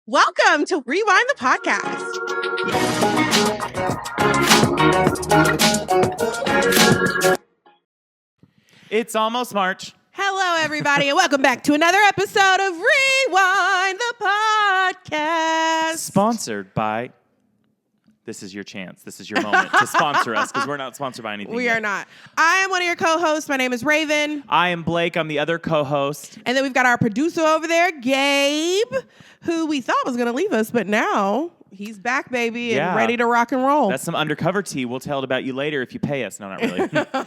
Welcome to Rewind the Podcast. It's almost March. Hello, everybody, and welcome back to another episode of Rewind the Podcast. Sponsored by... This is your chance. This is your moment to sponsor us because we're not sponsored by anything We yet. are not. I am one of your co-hosts. My name is Raven. I am Blake. I'm the other co-host. And then we've got our producer over there, Gabe, who we thought was going to leave us, but now he's back, baby, and ready to rock and roll. That's some undercover tea. We'll tell it about you later if you pay us. No, not really.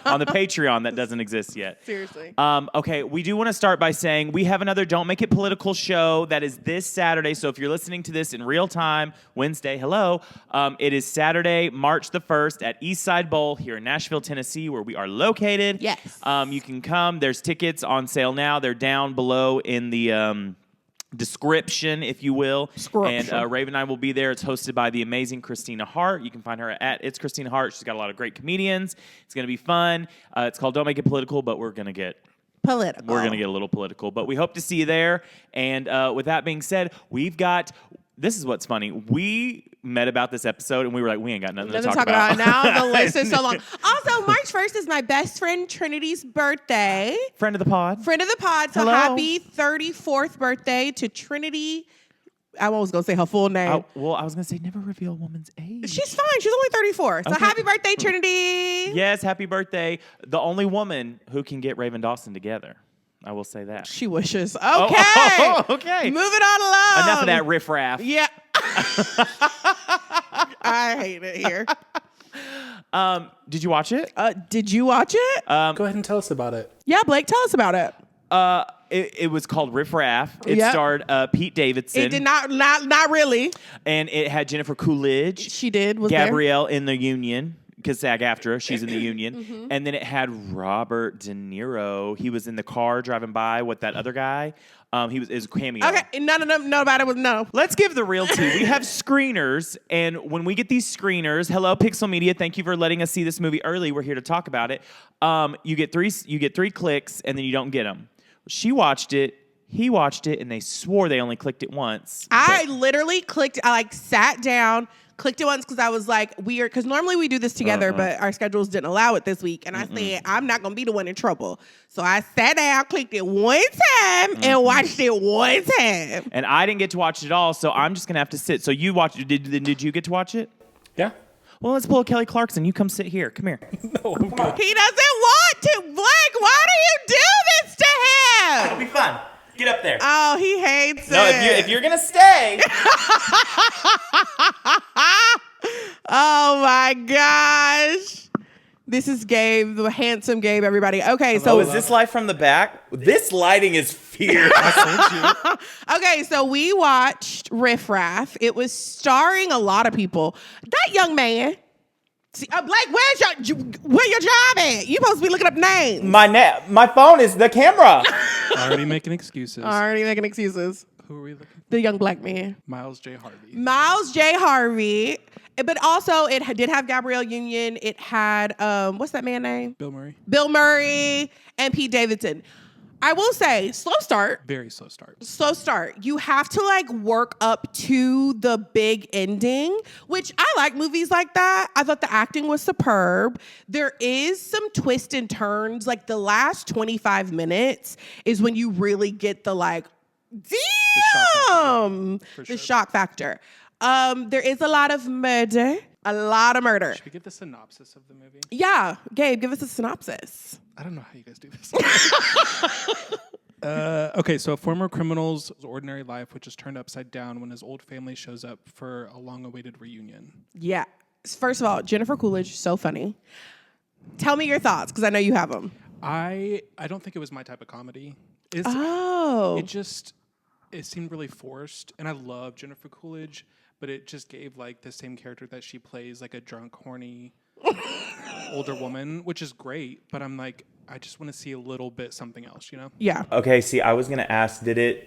On the Patreon that doesn't exist yet. Seriously. Okay, we do want to start by saying we have another Don't Make It Political show that is this Saturday. So if you're listening to this in real time, Wednesday, hello. It is Saturday, March the 1st at Eastside Bowl here in Nashville, Tennessee, where we are located. Yes. You can come. There's tickets on sale now. They're down below in the... description, if you will. And Raven and I will be there. It's hosted by the amazing Christina Hart. You can find her at It's Christina Hart. She's got a lot of great comedians. It's going to be fun. It's called Don't Make It Political, but we're going to get political. We're going to get a little political, but we hope to see you there. And with that being said, we've got... This is what's funny. We met about this episode, and we were like, we ain't got nothing to talk about. Now the list is so long. Also, March 1st is my best friend Trinity's birthday. Friend of the pod. Friend of the pod. So Hello. happy 34th birthday to Trinity. I was going to say her full name. Well, I was going to say never reveal a woman's age. She's fine. She's only 34. So Okay. happy birthday, Trinity. Yes, happy birthday. The only woman who can get Raven Dawson together. I will say that. She wishes. Okay. Okay. Moving on along. Enough of that riff raff. Yeah. I hate it here. Did you watch it? Did you watch it? Go ahead and tell us about it. Yeah, Blake, tell us about it. It was called Riff Raff. It Yep. starred Pete Davidson. It did not really. And it had Jennifer Coolidge. She did. Was Gabrielle in the Union. Because SAG-AFTRA, she's in the union. Mm-hmm. And then it had Robert De Niro. He was in the car driving by with that other guy. He was a cameo. Okay, no about it was no. Let's give the real tea. We have screeners, and when we get these screeners, hello Pixel Media, thank you for letting us see this movie early. We're here to talk about it. You get three clicks, and then you don't get them. She watched it. He watched it, and they swore they only clicked it once. I literally clicked. I sat down, clicked it once because I was like weird. Because normally we do this together, but our schedules didn't allow it this week. And I said I'm not gonna be the one in trouble. So I sat down, clicked it one time, and watched it one time. And I didn't get to watch it at all, so I'm just gonna have to sit. So you watched it? Did you get to watch it? Yeah. Well, let's pull a Kelly Clarkson. You come sit here. Come here. No, I'm good. He doesn't want to. Blake, why do you do this to It'll him? be fun. Get up there. Oh, he hates No, it. if you're gonna stay. Oh my gosh. This is Gabe, the handsome Gabe, everybody. Okay, so Oh, is this live from the back? This lighting is fierce. okay, so we watched Riff Raff. It was starring a lot of people. That young man. See, Blake, where your job at? You supposed to be looking up names. My phone is the camera. Already making excuses. Already making excuses. Who are we looking for? The young black man. Miles J. Harvey. Miles J. Harvey. But also, it did have Gabrielle Union. It had, what's that man's name? Bill Murray. Bill Murray and Pete Davidson. I will say, slow start. Very slow start. Slow start. You have to work up to the big ending, which I like movies like that. I thought the acting was superb. There is some twists and turns. The last 25 minutes is when you really get the damn, the shock factor. There is a lot of murder. A lot of murder. Should we get the synopsis of the movie? Yeah. Gabe, give us a synopsis. I don't know how you guys do this. Okay, so a former criminal's ordinary life, which is turned upside down when his old family shows up for a long-awaited reunion. Yeah. First of all, Jennifer Coolidge, so funny. Tell me your thoughts, because I know you have them. I don't think it was my type of comedy. It seemed really forced, and I love Jennifer Coolidge, but it just gave the same character that she plays, a drunk, horny older woman, which is great, but I'm I just want to see a little bit something else, you know? Yeah. Okay, see, I was gonna ask,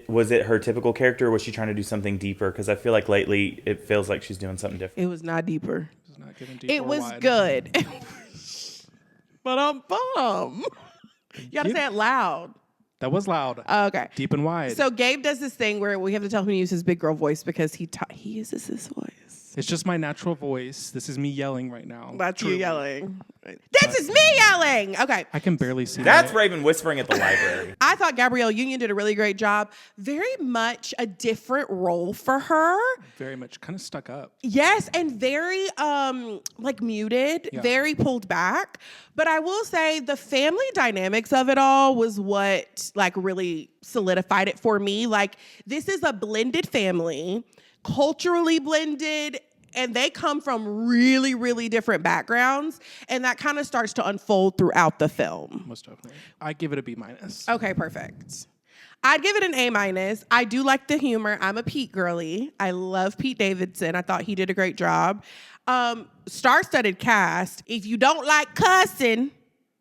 was it her typical character, or was she trying to do something deeper? Because I feel like lately it feels like she's doing something different. It was not deeper. It was not given deep It or was wide. good. But I'm bummed. You gotta say it loud. That was loud. Okay. Deep and wide. So Gabe does this thing where we have to tell him to use his big girl voice because he uses his voice. It's just my natural voice. This is me yelling right now. That's you yelling. This is me yelling. Okay. I can barely see That's that. Raven whispering at the library. I thought Gabrielle Union did a really great job. Very much a different role for her. Very much kind of stuck up. Yes, and very like muted, very pulled back. But I will say the family dynamics of it all was what like really solidified it for me. Like this is a blended family, culturally blended, and they come from really, really different backgrounds. And that kind of starts to unfold throughout the film. Most definitely. I give it a B-. Okay, perfect. I'd give it an A-. I do like the humor. I'm a Pete girly. I love Pete Davidson. I thought he did a great job. Star-studded cast. If you don't like cussing,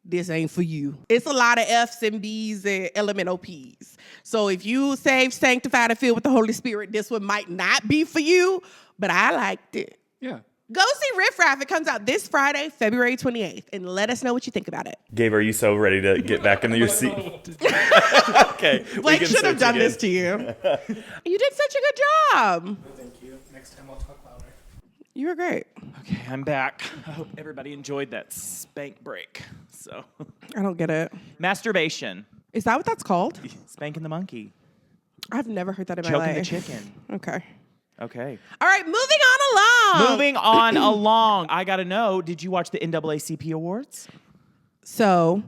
this ain't for you. It's a lot of F's and B's and elemental P's. So if you saved, sanctified, and filled with the Holy Spirit, this one might not be for you, but I liked it. Yeah. Go see Riff Raff. It comes out this Friday, February 28th, and let us know what you think about it. Gabe, are you so ready to get back into your seat? Okay. Blake should have done this to you. You did such a good job. Thank you. Next time I'll talk louder. You were great. Okay, I'm back. I hope everybody enjoyed that spank break. So, I don't get it. masturbation. Is that what that's called? Spanking the monkey. I've never heard that in my Choking life. the chicken. Okay. Okay. All right, moving on along. Moving on along. I got to know, did you watch the NAACP Awards? So,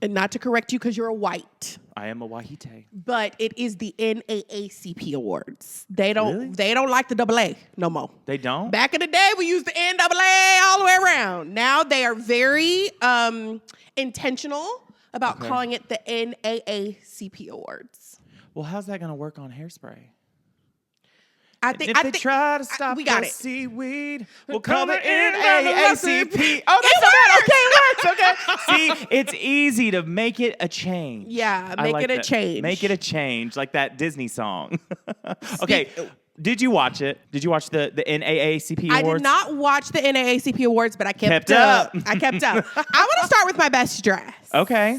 not to correct you because you're a white, I am a Wahite. but it is the NAACP Awards. They don't Really? they don't like the AA no more. They don't? Back in the day, we used the NAA all the way around. Now they are very intentional about calling it the NAACP Awards. Well, how's that going to work on Hairspray? I If think they try to stop we got the it. seaweed, we'll call call the it NAACP. Oh, that's not bad. Okay, it works. Okay. See, it's easy to make it a change. Yeah, I make like it a that. change. Make it a change, like that Disney song. Okay. Did you watch it? Did you watch the NAACP I Awards? did not watch the NAACP Awards, but I kept Kept up. I kept up. I want to start with my best dress. Okay.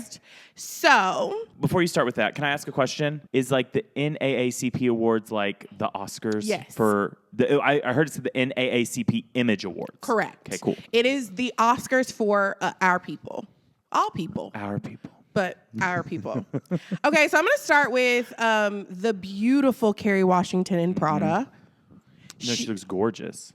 So, Before you start with that, can I ask a question? Is like the NAACP Awards like the Oscars? Yes. For the I heard it's the NAACP Image Awards. correct. Okay, cool. It is the Oscars for our people. All people, Our people. but our people. Okay, so I'm going to start with the beautiful Kerry Washington in Prada. No, she looks gorgeous.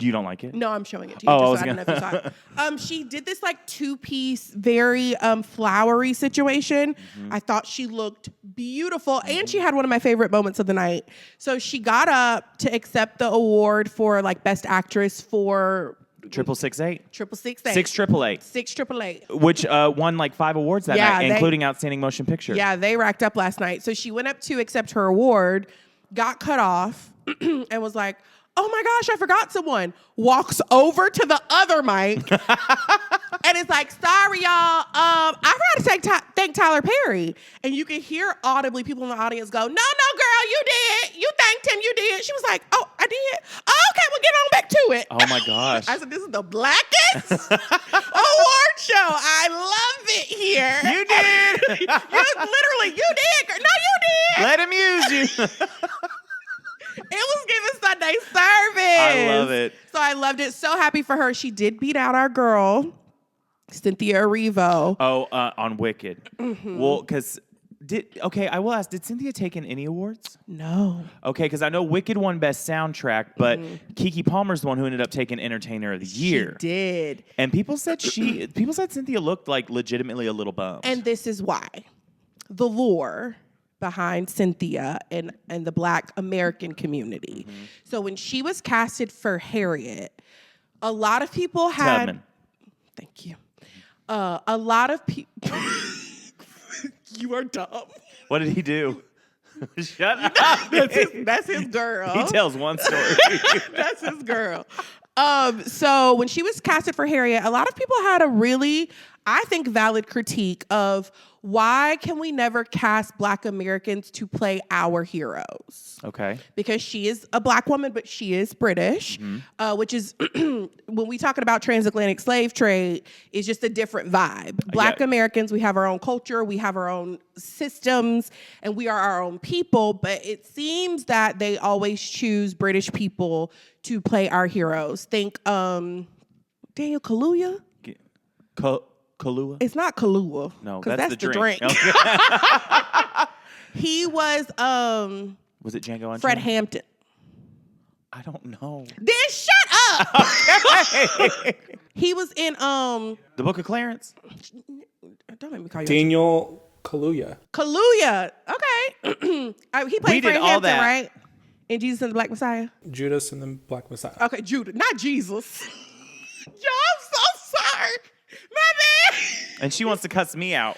You don't like it? No, I'm showing it to you. Oh, just so I don't know if you saw it. She did this like two-piece, very flowery situation. I thought she looked beautiful, and she had one of my favorite moments of the night. So she got up to accept the award for like Best Actress for 666. 666. 6888. 688. Which won like 5 awards that Yeah, night, they- including Outstanding Motion Picture. Yeah, they racked up last night. So she went up to accept her award, got cut off, and was like, oh my gosh, I forgot someone. Walks over to the other mic and it's like, sorry, y'all. I forgot to thank Tyler Perry. And you can hear audibly people in the audience go, no, girl, you did. You thanked him, you did. She was like, oh, I did? Oh, okay, we'll get on back to it. Oh my gosh. I said, this is the blackest award show. I love it here. You did. You did. Girl. No, you did. Let him use you. It was giving Sunday service. I love it. So I loved it. So happy for her. She did beat out our girl, Cynthia Erivo. Oh, on Wicked. Well, because I will ask, did Cynthia take in any awards? No. Okay, because I know Wicked won Best Soundtrack, but Keke Palmer's the one who ended up taking Entertainer of the Year. She did. And people said Cynthia looked like legitimately a little bummed. And this is why. The lore behind Cynthia and the Black American community. So when she was casted for Harriet, a lot of people had... Tubman. Thank you. A lot of people... You are dumb. What did he do? Shut up. That's his girl. He tells one story. That's his girl. So when she was casted for Harriet, a lot of people had a really I think, valid critique of why can we never cast Black Americans to play our heroes? Okay. Because she is a Black woman, but she is British, which is, when we talking about transatlantic slave trade, is just a different vibe. Black Americans, we have our own culture, we have our own systems, and we are our own people, but it seems that they always choose British people to play our heroes. Think Daniel Kaluuya? Kahlua? It's not Kahlua. No, that's the drink. Okay. He was Was it Django Unchained? Fred Hampton. I don't know. Then shut up. Okay. He was in The Book of Clarence? don't make me call you Daniel Kaluuya. Kaluuya. Okay. He played Fred Hampton, right? In Jesus and the Black Messiah. Judas and the Black Messiah. Okay, Judas, not Jesus. Yo, I'm so sorry. My bad. And she wants to cuss me out.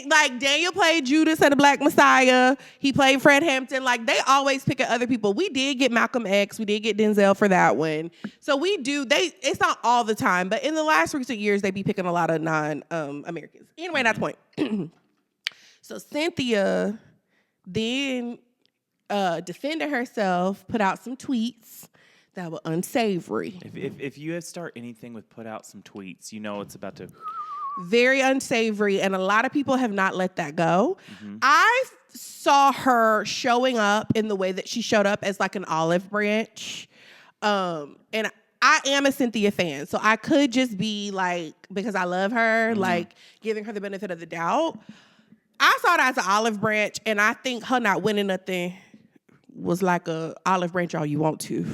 Like, Daniel played Judas and the Black Messiah. He played Fred Hampton. Like, they always pick at other people. We did get Malcolm X. We did get Denzel for that one. So we do. It's not all the time, but in the last recent years, they be picking a lot of non-Americans. Anyway, that's the point. So Cynthia then defended herself, put out some tweets that were unsavory. If you start anything with put out some tweets, you know it's about to... Very unsavory, and a lot of people have not let that go. I saw her showing up in the way that she showed up as like an olive branch. And I am a Cynthia fan, so I could just be like, because I love her, like giving her the benefit of the doubt. I saw it as an olive branch, and I think her not winning nothing was like a olive branch all you want to.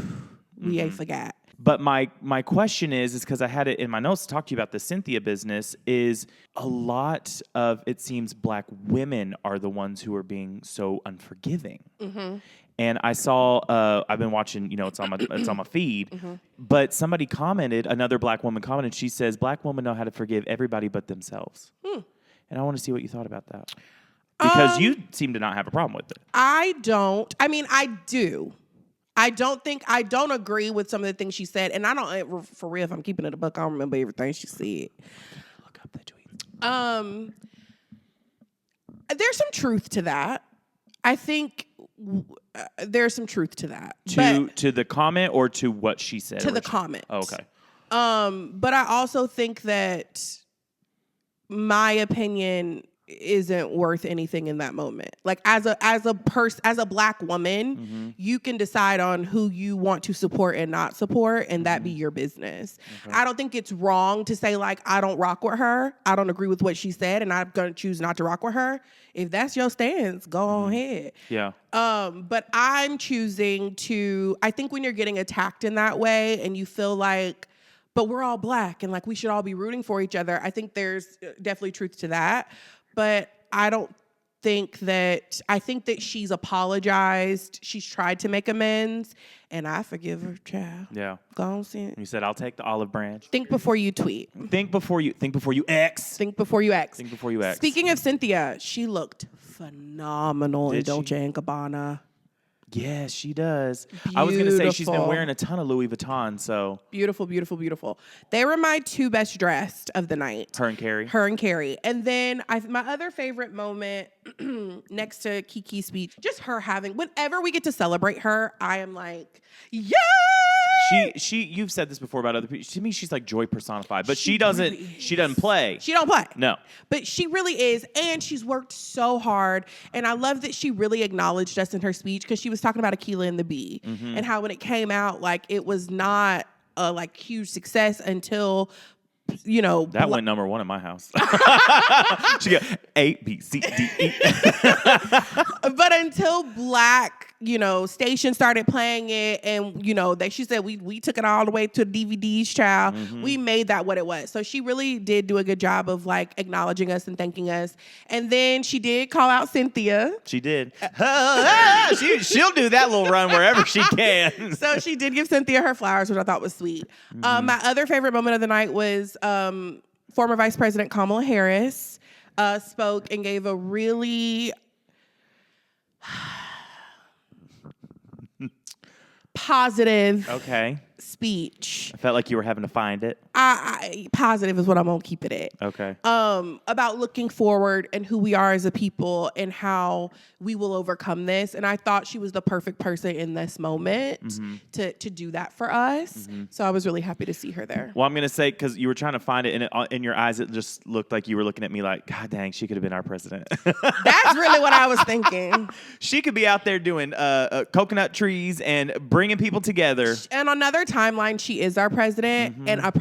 We ain't forgot. But my question is because I had it in my notes to talk to you about the Cynthia business, is a lot of, it seems, Black women are the ones who are being so unforgiving. And I saw, I've been watching, it's on my feed, but somebody commented, another Black woman commented, she says, Black women know how to forgive everybody but themselves. And I want to see what you thought about that. Because you seem to not have a problem with it. I don't. I mean, I do. I don't agree with some of the things she said. And I don't, for real, if I'm keeping it a buck, I don't remember everything she said. Look up the tweet. There's some truth to that. I think there's some truth to that. To the comment or to what she said? To the comment. Oh, okay. But I also think that my opinion isn't worth anything in that moment. Like, as a Black woman, you can decide on who you want to support and not support, and that be your business. Okay. I don't think it's wrong to say, like, I don't rock with her, I don't agree with what she said, and I'm gonna choose not to rock with her. If that's your stance, go on ahead. Yeah. But I'm choosing to, I think when you're getting attacked in that way and you feel like, but we're all Black and like we should all be rooting for each other, I think there's definitely truth to that. But I think that she's apologized. She's tried to make amends, and I forgive her, child. Yeah. Go on, see it. You said, I'll take the olive branch. Think before you tweet. Think before you X. Think before you X. Think before you X. Speaking of Cynthia, she looked phenomenal in Dolce & Gabbana. Yes, she does. Beautiful. I was going to say she's been wearing a ton of Louis Vuitton, so. Beautiful, beautiful, beautiful. They were my two best dressed of the night. Her and Carrie. And then my other favorite moment next to KEKE's speech, just her having, whenever we get to celebrate her, I am like, yeah! You've said this before about other people. To me, she's like joy personified, but she doesn't play. She don't play. No. But she really is, and she's worked so hard, and I love that she really acknowledged us in her speech, because she was talking about Akilah and the Bee, and how when it came out, like, it was not a like huge success until, that went number one in my house. She got A, B, C, D, E. But until Black, stations started playing it, and she said we took it all the way to DVDs, child. We made that what it was. So she really did do a good job of like acknowledging us and thanking us. And then she did call out Cynthia. She did. She'll do that little run wherever she can. So she did give Cynthia her flowers, which I thought was sweet. My other favorite moment of the night was former Vice President Kamala Harris spoke and gave a really positive speech. I felt like you were having to find it. I positive is what I'm gonna keep it at. Okay. About looking forward and who we are as a people and how we will overcome this. And I thought she was the perfect person in this moment to do that for us. So I was really happy to see her there. Well, I'm gonna say, because you were trying to find it, and in your eyes, it just looked like you were looking at me like, God dang, she could have been our president. That's really what I was thinking. She could be out there doing coconut trees and bringing people together. And on another timeline, she is our president, and the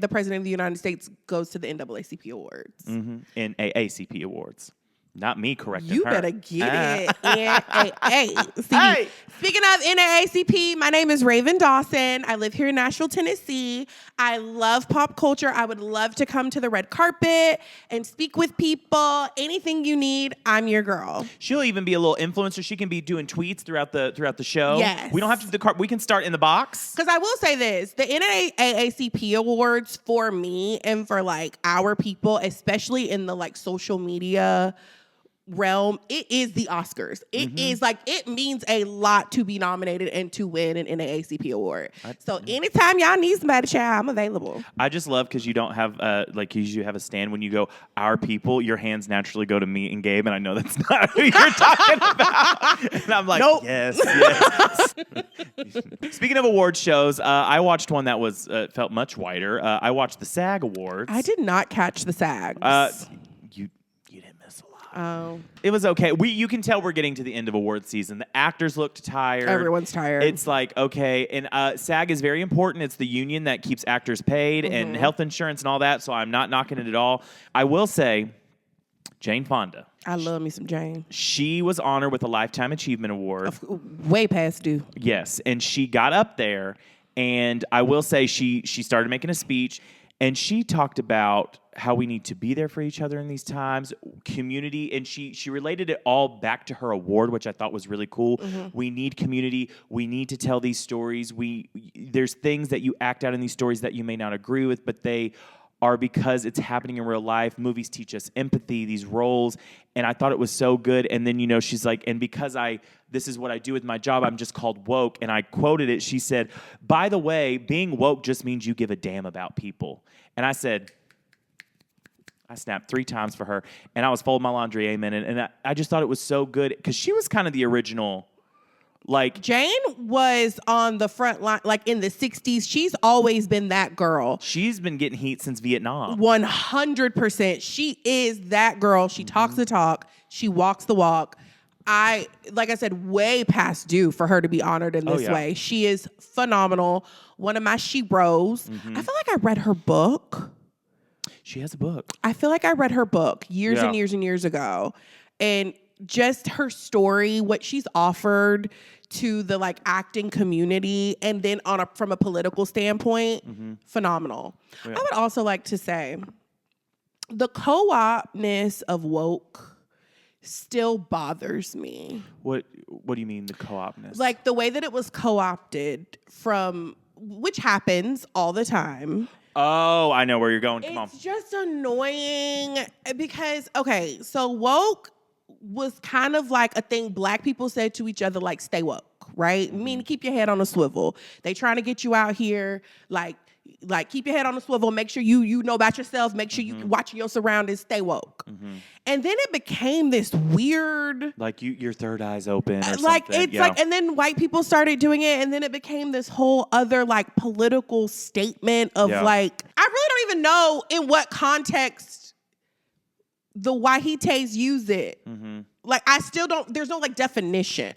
president of the United States goes to the NAACP Awards. NAACP Awards. Not me correcting You her. better get it. NAACP. Speaking of NAACP, my name is Raven Dawson. I live here in Nashville, Tennessee. I love pop culture. I would love to come to the red carpet and speak with people. Anything you need, I'm your girl. She'll even be a little influencer. She can be doing tweets throughout the show. Yes. We don't have to do the cart. We can start in the box. Because I will say this, the NAACP Awards for me and for like our people, especially in the like social media realm, it is the Oscars. It is like, it means a lot to be nominated and to win an NAACP award. So anytime y'all need somebody, child, I'm available. I just love because you don't have like you usually have a stand when you go our people. Your hands naturally go to me and Gabe, and I know that's not who you're talking about. And I'm like, nope. yes. Speaking of award shows, I watched one that was felt much whiter. I watched the SAG Awards. I did not catch the SAGs. You didn't miss a lot. Oh. It was okay. You can tell we're getting to the end of awards season. The actors looked tired. Everyone's tired. It's like, okay. And SAG is very important. It's the union that keeps actors paid and health insurance and all that. So I'm not knocking it at all. I will say, Jane Fonda. I love me some Jane. She was honored with a Lifetime Achievement Award. Way past due. Yes. And she got up there. And I will say she started making a speech. And she talked about how we need to be there for each other in these times, community, and she related it all back to her award, which I thought was really cool. We need community. We need to tell these stories. There's things that you act out in these stories that you may not agree with, but they are because it's happening in real life. Movies teach us empathy, these roles, and I thought it was so good. And then, she's like, and because this is what I do with my job, I'm just called woke. And I quoted it. She said, by the way, being woke just means you give a damn about people. And I said, I snapped 3 times for her, and I was folding my laundry, amen. And I just thought it was so good because she was kind of the original. Like, Jane was on the front line, like in the 60s. She's always been that girl. She's been getting heat since Vietnam. 100%. She is that girl. She talks the talk. She walks the walk. Like I said, way past due for her to be honored in this way. She is phenomenal. One of my she-bros. I feel like I read her book. She has a book. I feel like I read her book years and years and years ago. And just her story, what she's offered to the like acting community, and then from a political standpoint, phenomenal. Yeah. I would also like to say the co-opness of woke still bothers me. What do you mean, the co-opness? Like the way that it was co-opted which happens all the time. Oh, I know where you're going. Come on. It's just annoying because, okay, so woke was kind of like a thing Black people said to each other, like, stay woke, right? I mean, keep your head on a swivel. They trying to get you out here, like keep your head on a swivel. Make sure you know about yourself. Make sure you watching your surroundings. Stay woke. And then it became this weird, like your third eye's open, or like something. It's like, and then white people started doing it, and then it became this whole other like political statement of like, I really don't even know in what context the Wahites use it. Like I still don't. There's no like definition.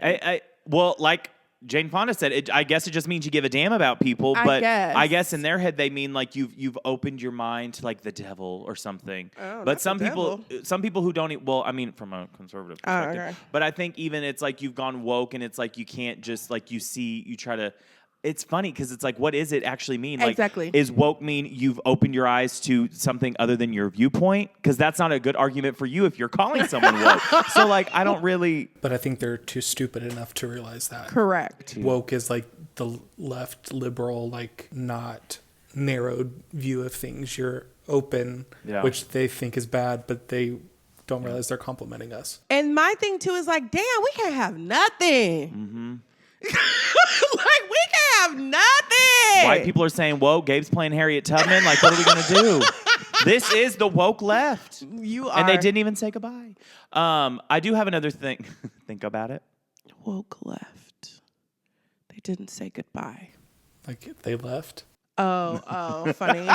Well, like Jane Fonda said, I guess it just means you give a damn about people. But I guess in their head they mean like you've opened your mind to like the devil or something. Oh, but some people who don't. Well, I mean from a conservative perspective. Okay. But I think even it's like you've gone woke, and it's like you can't just like you try to. It's funny because it's like, what does it actually mean? Like, exactly. Is woke mean you've opened your eyes to something other than your viewpoint? Because that's not a good argument for you if you're calling someone woke. So, like, I don't really... But I think they're too stupid enough to realize that. Correct. Woke is like the left liberal, like, not narrowed view of things. You're open, which they think is bad, but they don't realize they're complimenting us. And my thing, too, is like, damn, we can't have nothing. Like, we can have nothing. it. White people are saying, whoa, Gabe's playing Harriet Tubman. Like, what are we going to do? This is the woke left. You are. And they didn't even say goodbye. I do have another thing. Think about it. Woke left. They didn't say goodbye. Like they left. Oh, funny.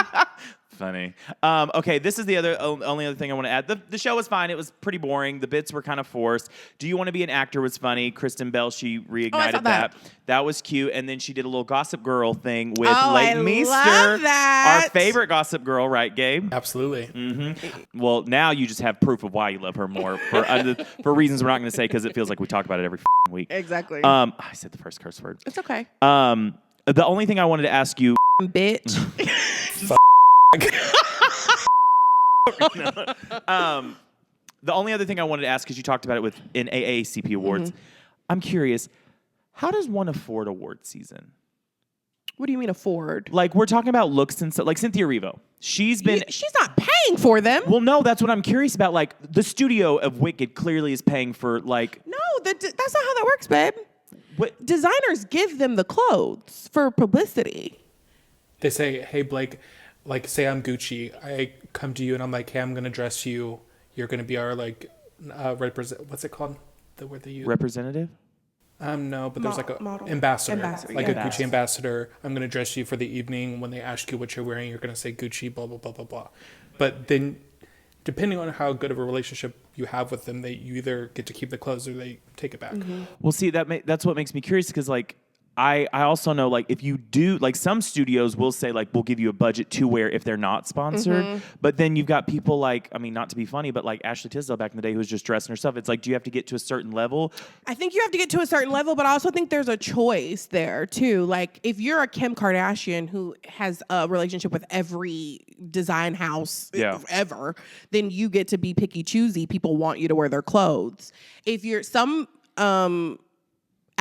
Funny. Okay, this is the only other thing I want to add. The show was fine. It was pretty boring. The bits were kind of forced. Do You Want to Be an Actor was funny. Kristen Bell, she reignited that. That was cute. And then she did a little Gossip Girl thing with Leighton Meester. Love that. Our favorite Gossip Girl, right, Gabe? Absolutely. Mm-hmm. Well, now you just have proof of why you love her more for reasons we're not going to say because it feels like we talk about it every week. Exactly. I said the first curse word. It's okay. The only thing I wanted to ask you, bitch. The only other thing I wanted to ask, because you talked about it in NAACP Awards, I'm curious, how does one afford award season? What do you mean afford? Like, we're talking about looks and stuff. Like Cynthia Erivo. She's not paying for them. Well, no, that's what I'm curious about. Like, the studio of Wicked clearly is paying for, like... No, that's not how that works, babe. What? Designers give them the clothes for publicity. They say, hey, Blake, like, say I'm Gucci. I come to you and I'm like, hey, I'm going to dress you. You're going to be our, like, what's it called? The word they use? Representative? No, but there's like a model. ambassador. Like yeah. a Gucci ambassador. I'm going to dress you for the evening. When they ask you what you're wearing, you're going to say Gucci, blah, blah, blah, blah, blah. But then, depending on how good of a relationship you have with them, you either get to keep the clothes or they take it back. Mm-hmm. Well, see, that's what makes me curious because, like, I also know, like, if you do, like, some studios will say, like, we'll give you a budget to wear if they're not sponsored. But then you've got people like, I mean, not to be funny, but like Ashley Tisdale back in the day who was just dressing herself. It's like, do you have to get to a certain level? I think you have to get to a certain level, but I also think there's a choice there, too. Like, if you're a Kim Kardashian who has a relationship with every design house ever, then you get to be picky choosy. People want you to wear their clothes. If you're some...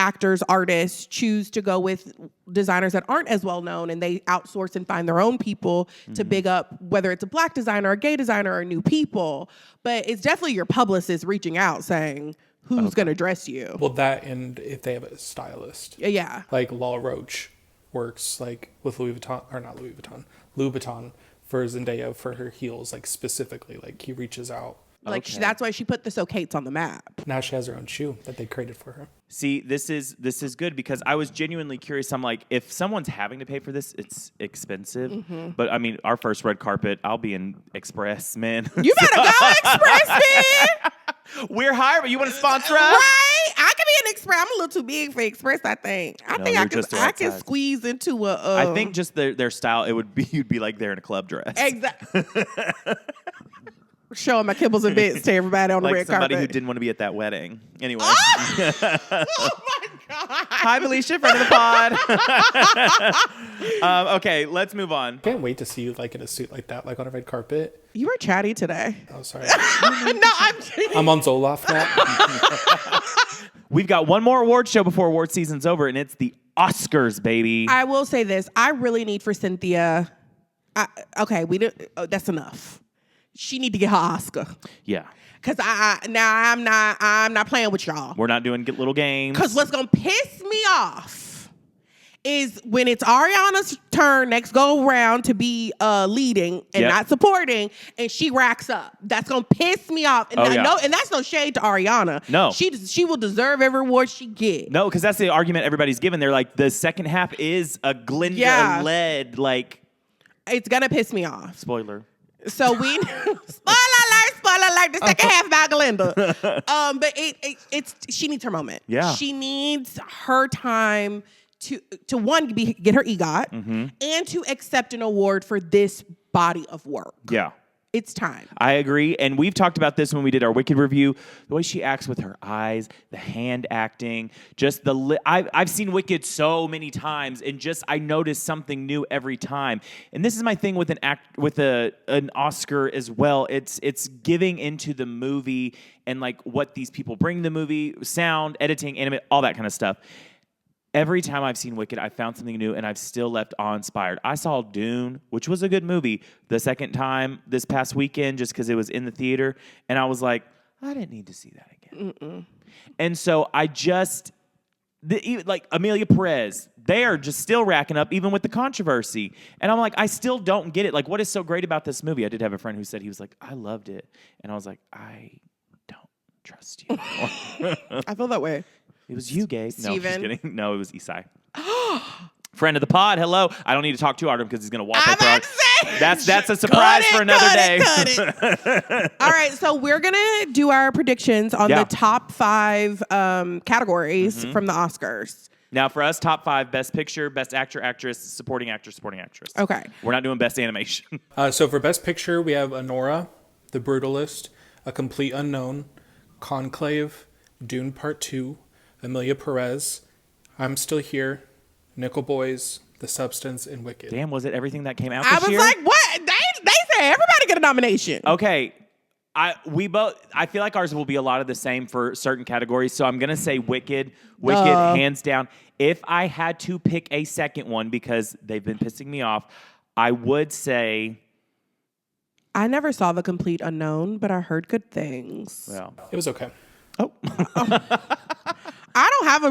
actors, artists choose to go with designers that aren't as well known and they outsource and find their own people to big up, whether it's a black designer, a gay designer, or new people. But it's definitely your publicist reaching out saying, who's going to dress you? Well, that and if they have a stylist. Yeah. Like Law Roach works like with Louis Vuitton for Zendaya for her heels, like specifically. Like he reaches out. Like that's why she put the So Kate's on the map. Now she has her own shoe that they created for her. See, this is good because I was genuinely curious. I'm like, if someone's having to pay for this, it's expensive. But I mean, our first red carpet, I'll be in Express, man. You better go Express, man. We're hiring. You want to sponsor us? Right? I can be an Express. I'm a little too big for Express, I think. I think I can squeeze into a... I think just their style, you'd be like there in a club dress. Exactly. Showing my kibbles and bits to everybody on the red carpet. Like somebody who didn't want to be at that wedding. Anyway. Oh my God. Hi, Felicia, friend of the pod. Okay, let's move on. Can't wait to see you like in a suit like that, like on a red carpet. You were chatty today. Oh, sorry. No, I'm on Zoloft now. We've got one more award show before award season's over, and it's the Oscars, baby. I will say this. I really need for Cynthia. That's enough. She need to get her Oscar. Yeah. Cause I'm not playing with y'all. We're not doing little games. Cause what's gonna piss me off is when it's Ariana's turn next go around to be leading and not supporting, and she racks up. That's gonna piss me off. And and that's no shade to Ariana. No, she will deserve every award she gets. No, because that's the argument everybody's given. They're like, the second half is a Glinda-led, like. It's gonna piss me off. Spoiler. So we spoiler alert, the second half about Glinda. But it's she needs her moment. Yeah. She needs her time to one get her EGOT and to accept an award for this body of work. Yeah. It's time. I agree. And we've talked about this when we did our Wicked review. The way she acts with her eyes, the hand acting, just I've seen Wicked so many times, and just I notice something new every time. And this is my thing with an Oscar as well. It's giving into the movie and like what these people bring to the movie, sound, editing, animate, all that kind of stuff. Every time I've seen Wicked, I found something new, and I've still left awe-inspired. I saw Dune, which was a good movie, the second time this past weekend just because it was in the theater, and I was like, I didn't need to see that again. And so like Amelia Perez, they are just still racking up, even with the controversy. And I'm like, I still don't get it. Like, what is so great about this movie? I did have a friend who said, he was like, I loved it. And I was like, I don't trust you anymore. I feel that way. It was you, Gabe. No, Steven. just kidding. No, it was Isai. Friend of the pod, hello. I don't need to talk too hard because he's going to wallpaper on. That's a surprise for another day. All right, so we're going to do our predictions on the top 5 categories from the Oscars. Now, for us, top 5, Best Picture, Best Actor, Actress, Supporting Actor, Supporting Actress. Okay. We're not doing Best Animation. So for Best Picture, we have Anora, The Brutalist, A Complete Unknown, Conclave, Dune Part 2, Amelia Perez, I'm Still Here, Nickel Boys, The Substance, and Wicked. Damn, was it everything that came out I this was year? like, what? They said everybody get a nomination. Okay. I feel like ours will be a lot of the same for certain categories, so I'm going to say Wicked, hands down. If I had to pick a second one, because they've been pissing me off, I would say... I never saw The Complete Unknown, but I heard good things. Well, It was okay. oh. I don't have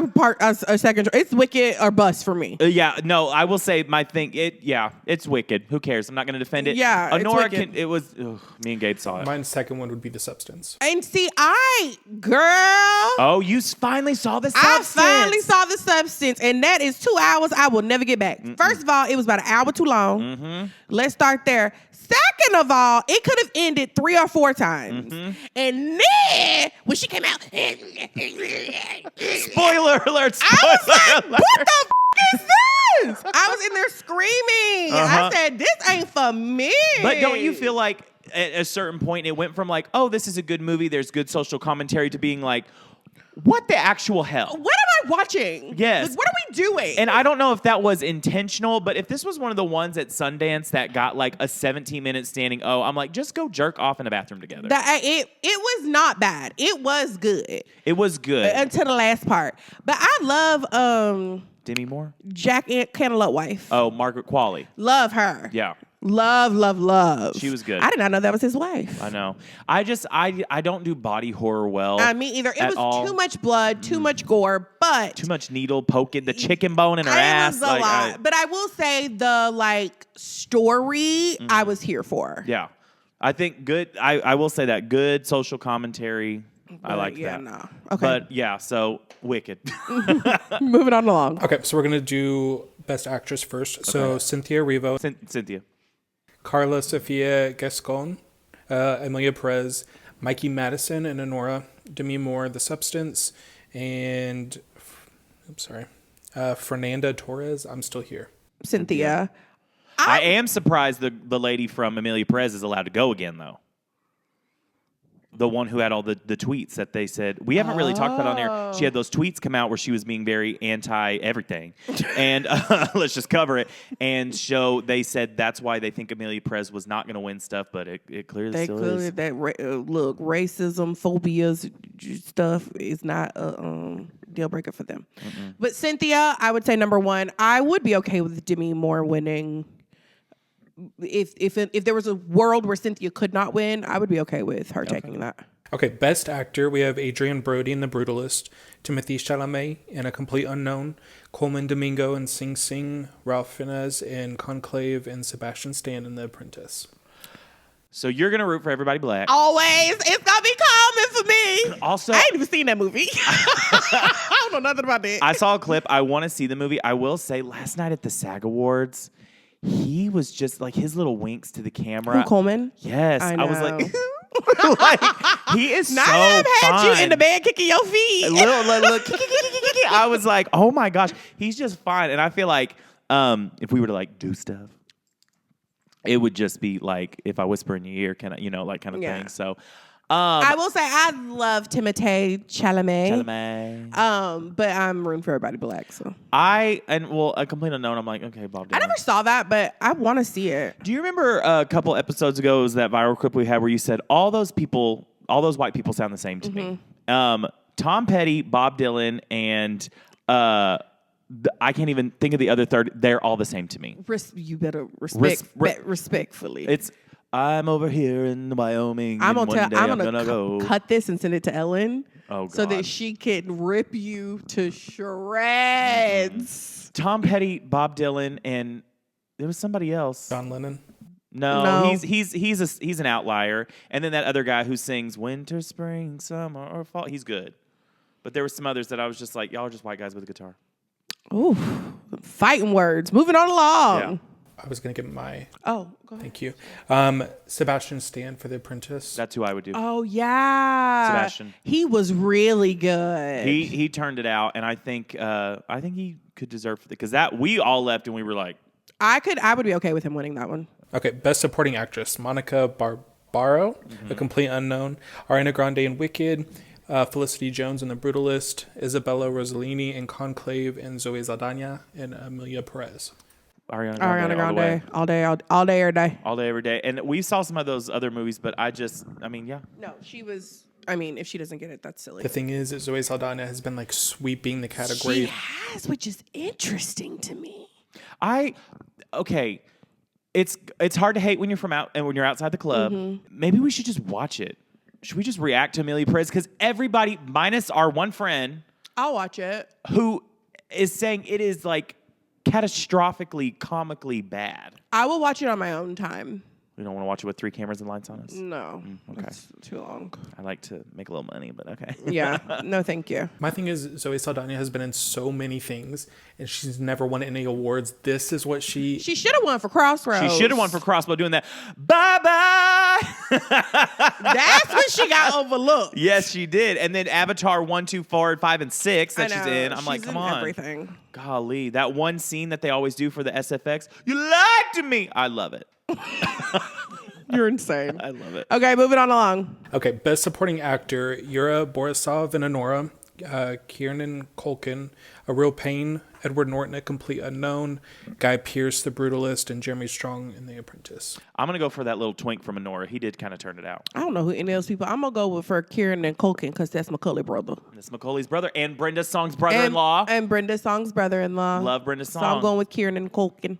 a second. It's Wicked or bust for me. Yeah, no, I will say my thing. It's Wicked. Who cares? I'm not going to defend it. Yeah, it's Honora Wicked. it was. Ugh, me and Gabe saw it. My second one would be The Substance. And see, girl. Oh, you finally saw The Substance. I finally saw The Substance, and that is 2 hours I will never get back. First of all, it was about an hour too long. Let's start there. Second of all, it could have ended 3 or 4 times. And then, when she came out... Spoiler alert! Spoiler I was like, alert. what the is this? I was in there screaming. I said, this ain't for me. But don't you feel like at a certain point it went from like, oh, this is a good movie, there's good social commentary, to being like, what the actual hell? What am I watching? Yes. Like, what are we doing? And I don't know if that was intentional, but if this was one of the ones at Sundance that got like a 17-minute standing O, I'm like, just go jerk off in a bathroom together. It was not bad. It was good. It was good. Until the last part. But I love Demi Moore? Jack Cantaloupe wife. Oh, Margaret Qualley. Love her. Yeah. Love. She was good. I did not know that was his wife. I know. I don't do body horror well. Me either. It was all. too much blood, too much gore, but Too much needle poking the chicken bone in her it ass. was a lot. But I will say the story I was here for. Yeah. I think good. I will say that good social commentary. I like that. No. Okay. But yeah, so Wicked. Moving on along. Okay, so we're going to do Best Actress first. So Cynthia Erivo, Cynthia. Carla Sofia Gascon, Amelia Perez, Mikey Madison and Honora, Demi Moore, The Substance, and Fernanda Torres, I'm Still Here. Cynthia. I am surprised the lady from Amelia Perez is allowed to go again, though. The one who had all the tweets that they said, we haven't really talked about on there. She had those tweets come out where she was being very anti-everything. And let's just cover it. And so they said that's why they think Amelia Perez was not going to win stuff, but it clearly still is. Look, racism, phobias, stuff is not a deal breaker for them. But Cynthia, I would say number 1. I would be okay with Demi Moore winning. If there was a world where Cynthia could not win, I would be okay with her taking that. Okay, Best Actor, we have Adrian Brody in The Brutalist, Timothée Chalamet in A Complete Unknown, Coleman Domingo in Sing Sing, Ralph Fiennes in Conclave, and Sebastian Stan in The Apprentice. So you're going to root for everybody black. Always. It's going to be common for me. Also, I ain't even seen that movie. I don't know nothing about that. I saw a clip. I want to see the movie. I will say, last night at the SAG Awards, he was just like his little winks to the camera. Who, Coleman? Yes. I was like, know. like, he is Now so I've had fun. you in the bed kicking your feet. Look, I was like, oh my gosh, he's just fine. And I feel like if we were to like do stuff, it would just be like if I whisper in your ear, kind of thing. So I will say I love Timothée Chalamet. Chalamet. But I'm rooting for everybody black. So a complete unknown. I'm like, okay, Bob Dylan. I never saw that, but I want to see it. Do you remember a couple episodes ago? It was that viral clip we had where you said all those white people sound the same to me. Tom Petty, Bob Dylan, and I can't even think of the other third. They're all the same to me. You better respectfully. It's I'm over here in Wyoming. I'm gonna go. cut this and send it to Ellen. Oh, so God. that she can rip you to shreds. Tom Petty, Bob Dylan, and there was somebody else. John Lennon. No. He's an outlier. And then that other guy who sings winter, spring, summer, or fall. He's good. But there were some others that I was just like, y'all are just white guys with a guitar. Ooh, fighting words. Moving on along. Yeah. I was going to get my... Oh, go ahead. Thank you. Sebastian Stan for The Apprentice. That's who I would do. Oh, yeah. Sebastian. He was really good. He turned it out, and I think he could deserve it because that we all left and we were like, I would be okay with him winning that one. Okay, Best Supporting Actress. Monica Barbaro, A Complete Unknown. Ariana Grande in Wicked. Felicity Jones in The Brutalist. Isabella Rossellini in Conclave. And Zoe Saldana in Amelia Perez. Ariana Grande, all day, every day. All day, every day. And we saw some of those other movies, but yeah. No, she was. I mean, if she doesn't get it, that's silly. The thing is that Zoe Saldana has been like sweeping the category. She has, which is interesting to me. It's hard to hate when you're when you're outside the club. Mm-hmm. Maybe we should just watch it. Should we just react to Amelia Perez? Because everybody, minus our one friend, I'll watch it. who is saying it is like catastrophically, comically bad. I will watch it on my own time. We don't want to watch it with 3 cameras and lights on us. No, okay. It's too long. I like to make a little money, but okay. Yeah, no, thank you. My thing is Zoe Saldana has been in so many things and she's never won any awards. This is what she should have won for Crossroads. She should have won for Crossbow doing that. Bye-bye. That's when she got overlooked. Yes, she did. And then Avatar 1, 2, 4, 5, and 6 that she's in. I'm like, come on. Everything. Golly, that one scene that they always do for the SFX. You lied to me. I love it. You're insane. I love it. Okay, moving on along. Okay, Best Supporting Actor, Yura Borisov in Anora, Kieran Culkin, A Real Pain, Edward Norton, A Complete Unknown, Guy Pearce, The Brutalist, and Jeremy Strong in The Apprentice. I'm going to go for that little twink from Honora. He did kind of turn it out. I don't know who any of those people. I'm going to go with for Kieran and Culkin because that's Macaulay brother. That's Macaulay's brother and Brenda Song's brother-in-law. And Brenda Song's brother-in-law. Love Brenda Song. So I'm going with Kieran and Culkin.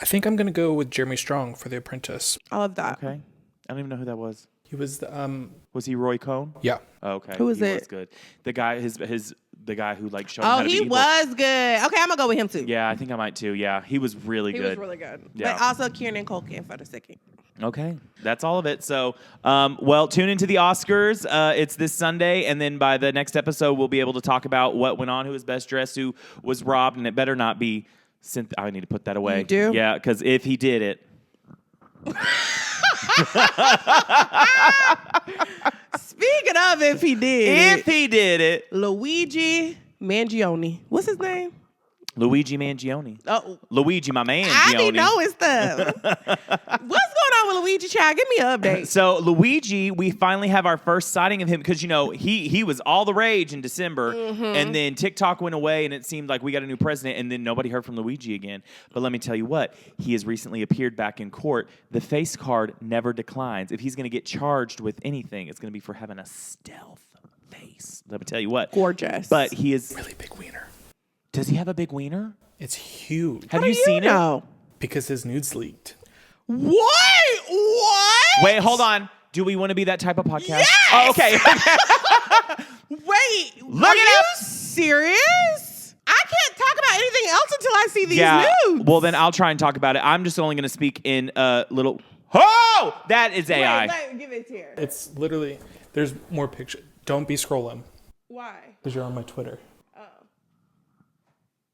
I think I'm going to go with Jeremy Strong for The Apprentice. I love that. Okay. I don't even know who that was. He was the, Was he Roy Cohn? yeah. Oh, okay. Who was he it? was good. The guy, the guy who like showed him how Oh, to be he evil. was good. Okay, I'm going to go with him too. Yeah, I think I might too. Yeah, he was really He good. was really good. Yeah. But also Kieran and Culkin for the second. Okay, that's all of it. So, tune into the Oscars. It's this Sunday, and then by the next episode, we'll be able to talk about what went on, who was best dressed, who was robbed, and it better not be I need to put that away. You do? Yeah, because if he did it. Speaking of if he did. If he did it. Luigi Mangione. What's his name? Luigi Mangione. Oh, Luigi, my man. I didn't know his stuff. What's going on with Luigi, child? Give me an update. So Luigi, we finally have our first sighting of him because he was all the rage in December, and then TikTok went away, and it seemed like we got a new president, and then nobody heard from Luigi again. But let me tell you what, he has recently appeared back in court. The face card never declines. If he's going to get charged with anything, it's going to be for having a stealth face. Let me tell you what, Gorgeous. But he is Really big wiener. Does he have a big wiener? It's huge. Have you seen it? Because his nudes leaked. What? Wait, hold on. Do we want to be that type of podcast? Yes! Oh, okay. Wait, Look are it you up. serious? I can't talk about anything else until I see these nudes. Well, then I'll try and talk about it. I'm just only going to speak in a little. Oh, that is AI. Wait, give it here. It's literally, there's more pictures. Don't be scrolling Why? because you're on my Twitter.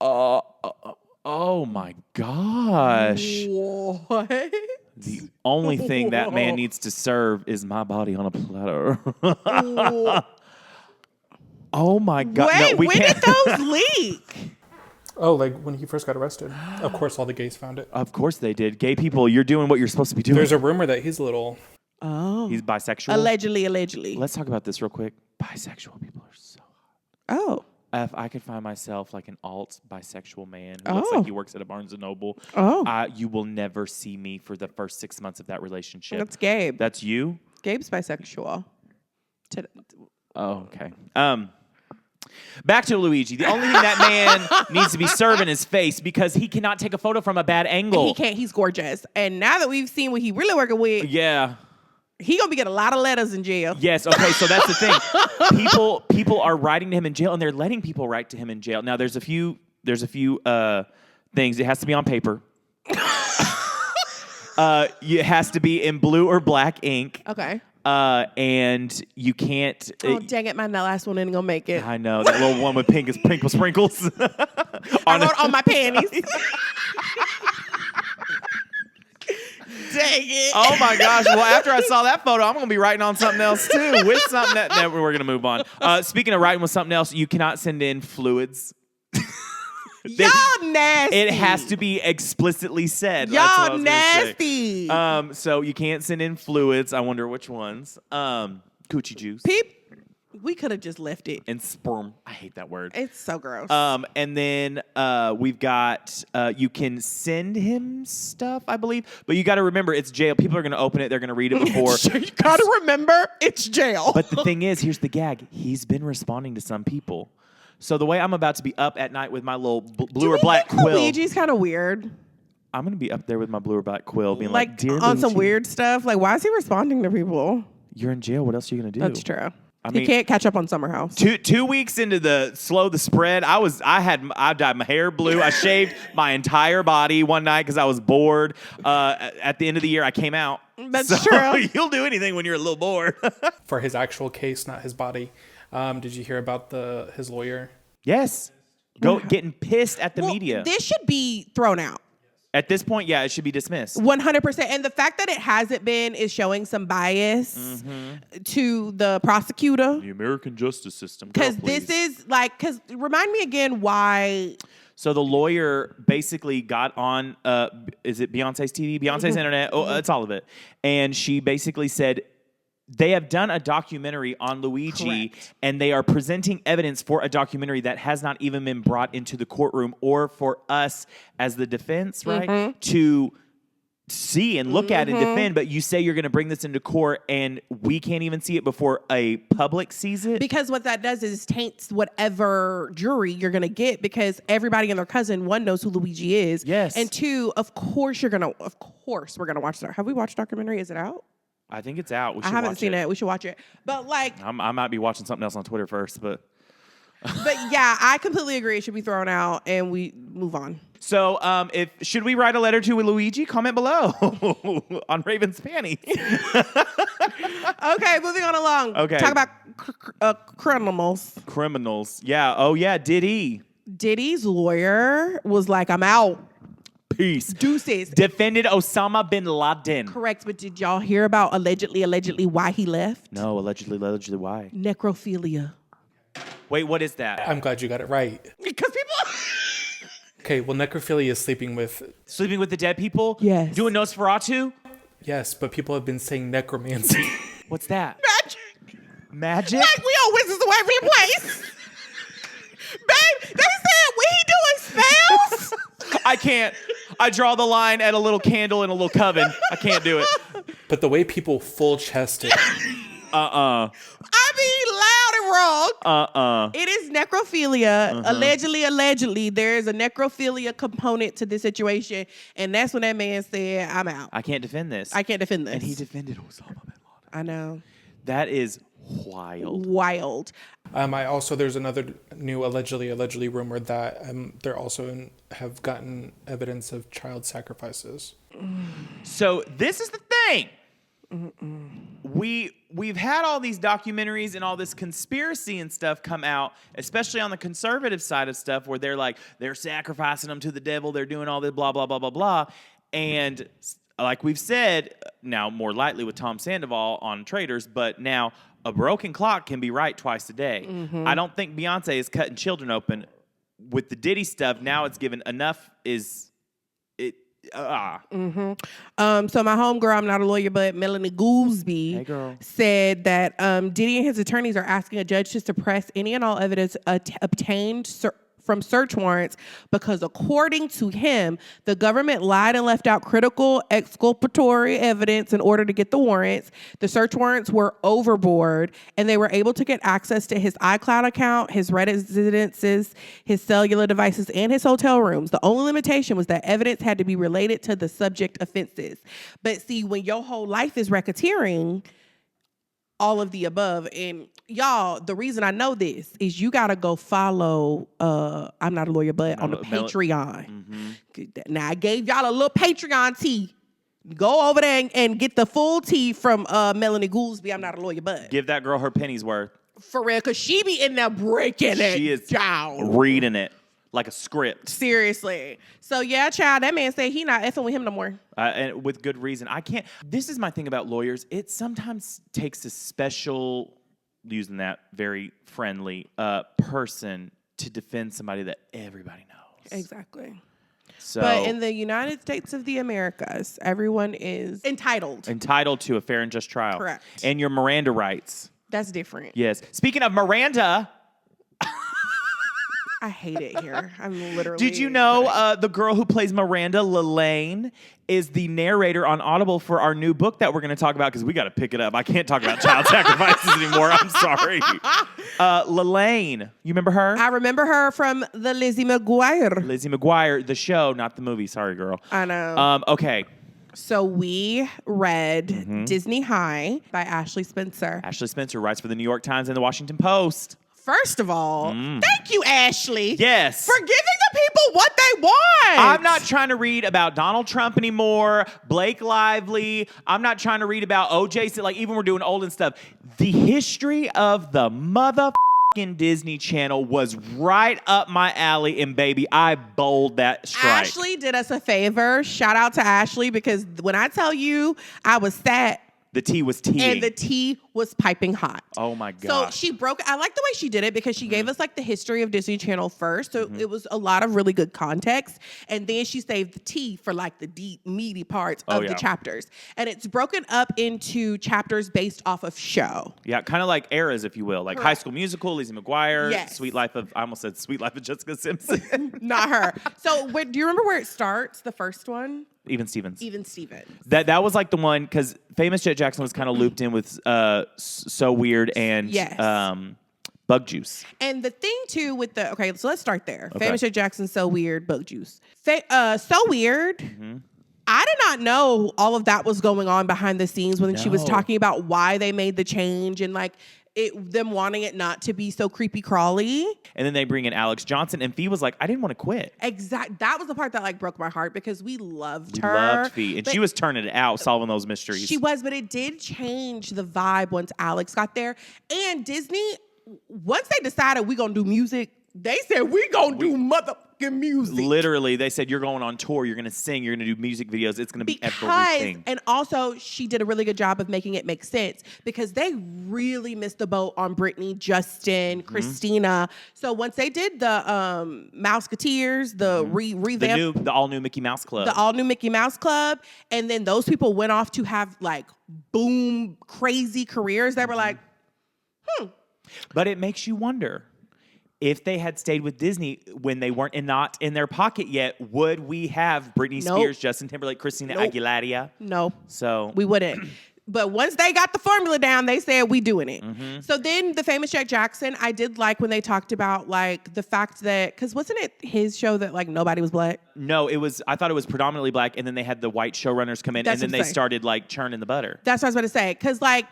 Oh my gosh. What? The only thing that man needs to serve is my body on a platter. Oh my God. Wait, No, we when can't. did those leak? Oh, like when he first got arrested. Of course, all the gays found it. Of course they did. Gay people, you're doing what you're supposed to be doing. There's a rumor that he's a little. Oh. He's bisexual. Allegedly. Let's talk about this real quick. Bisexual people are so Oh. If I could find myself like an alt bisexual man who looks like he works at a Barnes & Noble, you will never see me for the first 6 months of that relationship. That's Gabe. That's you? Gabe's bisexual. Oh, okay. Back to Luigi. The only thing that man needs to be served in his face because he cannot take a photo from a bad angle. He can't. He's gorgeous. And now that we've seen what he really working with, Yeah. He gonna be getting a lot of letters in jail. Yes. Okay. So that's the thing. People are writing to him in jail, and they're letting people write to him in jail. Now there's a few things. It has to be on paper. It has to be in blue or black ink. Okay. And you can't. Oh, dang it! My last one ain't gonna make it. I know that little one with pink sprinkles. I wrote on my panties. Dang it. Oh my gosh. Well, after I saw that photo, I'm going to be writing on something else too. With something that we're going to move on. Speaking of writing with something else, you cannot send in fluids. Y'all nasty. It has to be explicitly said. Y'all nasty. So you can't send in fluids. I wonder which ones. Coochie juice. Peep. We could have just left it. And sperm. I hate that word. It's so gross. And then we've got, you can send him stuff, I believe. But you got to remember, it's jail. People are going to open it. They're going to read it before. You got to remember, it's jail. But the thing is, here's the gag. He's been responding to some people. So the way I'm about to be up at night with my little blue or black quill. Luigi's kind of weird. I'm going to be up there with my blue or black quill being like, dear on Luigi, some weird stuff. Like, why is he responding to people? You're in jail. What else are you going to do? That's true. I He can't catch up on Summer House. 2 weeks into the spread, I dyed my hair blue. I shaved my entire body one night because I was bored. At the end of the year, I came out. That's true. You'll do anything when you're a little bored. For his actual case, not his body. Did you hear about his lawyer? Yes. Getting pissed at the media. This should be thrown out. At this point, yeah, it should be dismissed. 100%. And the fact that it hasn't been is showing some bias to the prosecutor. The American justice system. Because this is remind me again why. So the lawyer basically got on, is it Beyonce's TV? Beyonce's internet? Oh, it's all of it. And she basically said, they have done a documentary on Luigi, Correct. and they are presenting evidence for a documentary that has not even been brought into the courtroom or for us as the defense, right, to see and look at and defend. But you say you're going to bring this into court, and we can't even see it before a public sees it? Because what that does is taints whatever jury you're going to get, because everybody and their cousin, one, knows who Luigi is. Yes. And two, of course we're going to watch that. Have we watched the documentary? Is it out? I think it's out. We should I haven't watch seen it. We should watch it. But I might be watching something else on Twitter first, but yeah, I completely agree. It should be thrown out and we move on. So, should we write a letter to Luigi? Comment below on Raven's panties. Okay, moving on along. Okay. Talk about criminals. Criminals. Yeah. Oh, yeah. Diddy. Diddy's lawyer was like, I'm out. Peace. Deuces. Defended Osama bin Laden. Correct, but did y'all hear about allegedly why he left? No, allegedly why? Necrophilia. Wait, what is that? I'm glad you got it right. Because people... Okay, well, necrophilia is sleeping with... Sleeping with the dead people? Yes. Doing Nosferatu? Yes, but people have been saying necromancy. What's that? Magic. Magic? Like we all wizards away from the place. Babe, they said we doing spells. I can't. I draw the line at a little candle and a little coven. I can't do it. But the way people full chested. I mean, loud and wrong. It is necrophilia. Allegedly, there is a necrophilia component to this situation, and that's when that man said, "I'm out. I can't defend this." And he defended Osama bin Laden. I know. That is wild. There's another new allegedly rumor that they're also have gotten evidence of child sacrifices. So this is the thing. We've had all these documentaries and all this conspiracy and stuff come out, especially on the conservative side of stuff, where they're sacrificing them to the devil, they're doing all this blah blah blah blah blah, and like we've said, now more lightly with Tom Sandoval on Traitors, but now a broken clock can be right twice a day. I don't think Beyonce is cutting children open with the Diddy stuff. Now it's given enough. So my homegirl, I'm not a lawyer, but Melanie Goolsby said that Diddy and his attorneys are asking a judge to suppress any and all evidence obtained from search warrants because, according to him, the government lied and left out critical exculpatory evidence in order to get the warrants. The search warrants were overboard, and they were able to get access to his iCloud account, his residences, his cellular devices, and his hotel rooms. The only limitation was that evidence had to be related to the subject offenses. But see, when your whole life is racketeering, all of the above. And y'all, the reason I know this is you got to go follow I'm Not a Lawyer, but on the Patreon. Now, I gave y'all a little Patreon tea. Go over there and get the full tea from Melanie Goolsby, I'm Not a Lawyer, but. Give that girl her penny's worth. For real, because she be in there breaking it She is down. reading it like a script. Seriously. So, yeah, child, that man said he not effing with him no more. And with good reason. I can't. This is my thing about lawyers. It sometimes takes a special, using that very friendly, person to defend somebody that everybody knows. Exactly. So, but in the United States of the Americas, everyone is entitled to a fair and just trial. Correct. And your Miranda rights. That's different. Yes. Speaking of Miranda... I hate it here. I'm literally... Did you know the girl who plays Miranda, Lelaine, is the narrator on Audible for our new book that we're going to talk about because we got to pick it up. I can't talk about child sacrifices anymore. I'm sorry. Lelaine, you remember her? I remember her from the Lizzie McGuire. Lizzie McGuire, the show, not the movie. Sorry, girl. I know. Okay. So we read Disney High by Ashley Spencer. Ashley Spencer writes for the New York Times and the Washington Post. First of all, thank you, Ashley. Yes. For giving the people what they want. I'm not trying to read about Donald Trump anymore, Blake Lively. I'm not trying to read about OJ. Like, even we're doing old and stuff. The history of the motherfucking Disney Channel was right up my alley, and baby, I bowled that strike. Ashley did us a favor. Shout out to Ashley, because when I tell you I was sat, the tea was teeing. and the tea was piping hot. Oh my God. So she broke, I like the way she did it because she gave us like the history of Disney Channel first. So it was a lot of really good context. And then she saved the tea for like the deep, meaty parts of the chapters. And it's broken up into chapters based off of show. Yeah, kind of like eras, if you will. Like High School Musical, Lizzie McGuire, Yes. Sweet Life of, I almost said Sweet Life of Jessica Simpson. Not her. So do you remember where it starts, the first one? Even Stevens. Even Stevens. That was like the one, because Famous Jet Jackson was kind of looped in with So Weird and Bug Juice. And the thing too with the, okay, so let's start there. Okay. Famous Jet Jackson, So Weird, Bug Juice. So Weird. I did not know all of that was going on behind the scenes when she was talking about why they made the change and like them wanting it not to be so creepy crawly. And then they bring in Alex Johnson, and Fee was like, I didn't want to quit. That was the part that like broke my heart because we loved her. We loved Fee, and she was turning it out, solving those mysteries. She was, but it did change the vibe once Alex got there. And Disney, once they decided we gonna do music, they said we gonna do motherfucking music. Literally, they said you're going on tour, you're gonna sing, you're gonna do music videos, it's gonna be everything. And also, she did a really good job of making it make sense because they really missed the boat on Britney, Justin, Christina. So once they did the Mouseketeers, the revamp, the all new Mickey Mouse Club, and then those people went off to have like boom crazy careers. They were like, But it makes you wonder. If they had stayed with Disney when they weren't not in their pocket yet, would we have Britney Spears, Justin Timberlake, Christina Aguilera? No. So we wouldn't. But once they got the formula down, they said we doing it. So then the Famous Jet Jackson, I did like when they talked about like the fact that, because wasn't it his show that like nobody was black? No, it was. I thought it was predominantly black, and then they had the white showrunners come in, and then they started like churning the butter. That's what I was about to say. Because like,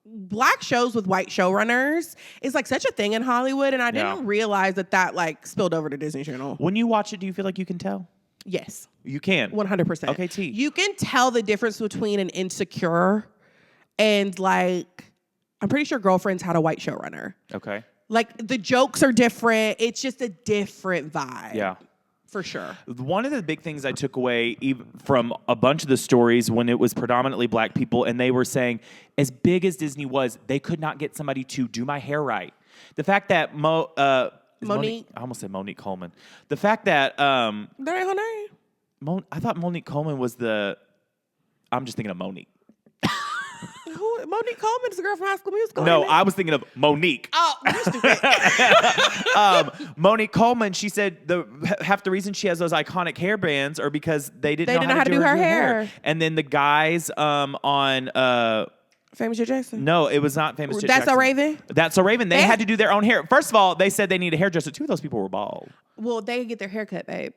black shows with white showrunners is like such a thing in Hollywood, and I didn't realize that like spilled over to Disney Channel. When you watch it, do you feel like you can tell? Yes. You can. 100%. Okay, T. You can tell the difference between an Insecure and like, I'm pretty sure Girlfriends had a white showrunner. Okay. Like the jokes are different. It's just a different vibe. Yeah. For sure. One of the big things I took away from a bunch of the stories when it was predominantly black people, and they were saying, as big as Disney was, they could not get somebody to do my hair right. The fact that Monique, I almost said Monique Coleman. The fact that that ain't her name. I thought Monique Coleman was I'm just thinking of Monique. Monique Coleman's the girl from High School Musical. No, I was thinking of Monique. Oh, you stupid. Monique Coleman, she said half the reason she has those iconic hair bands are because they didn't know how to do her hair. And then the guys on Famous Joe Jackson? No, it was not Famous Joe That's Jackson. So Raven? That's So Raven. They had to do their own hair. First of all, they said they need a hairdresser. Two of those people were bald. Well, they get their hair cut, babe.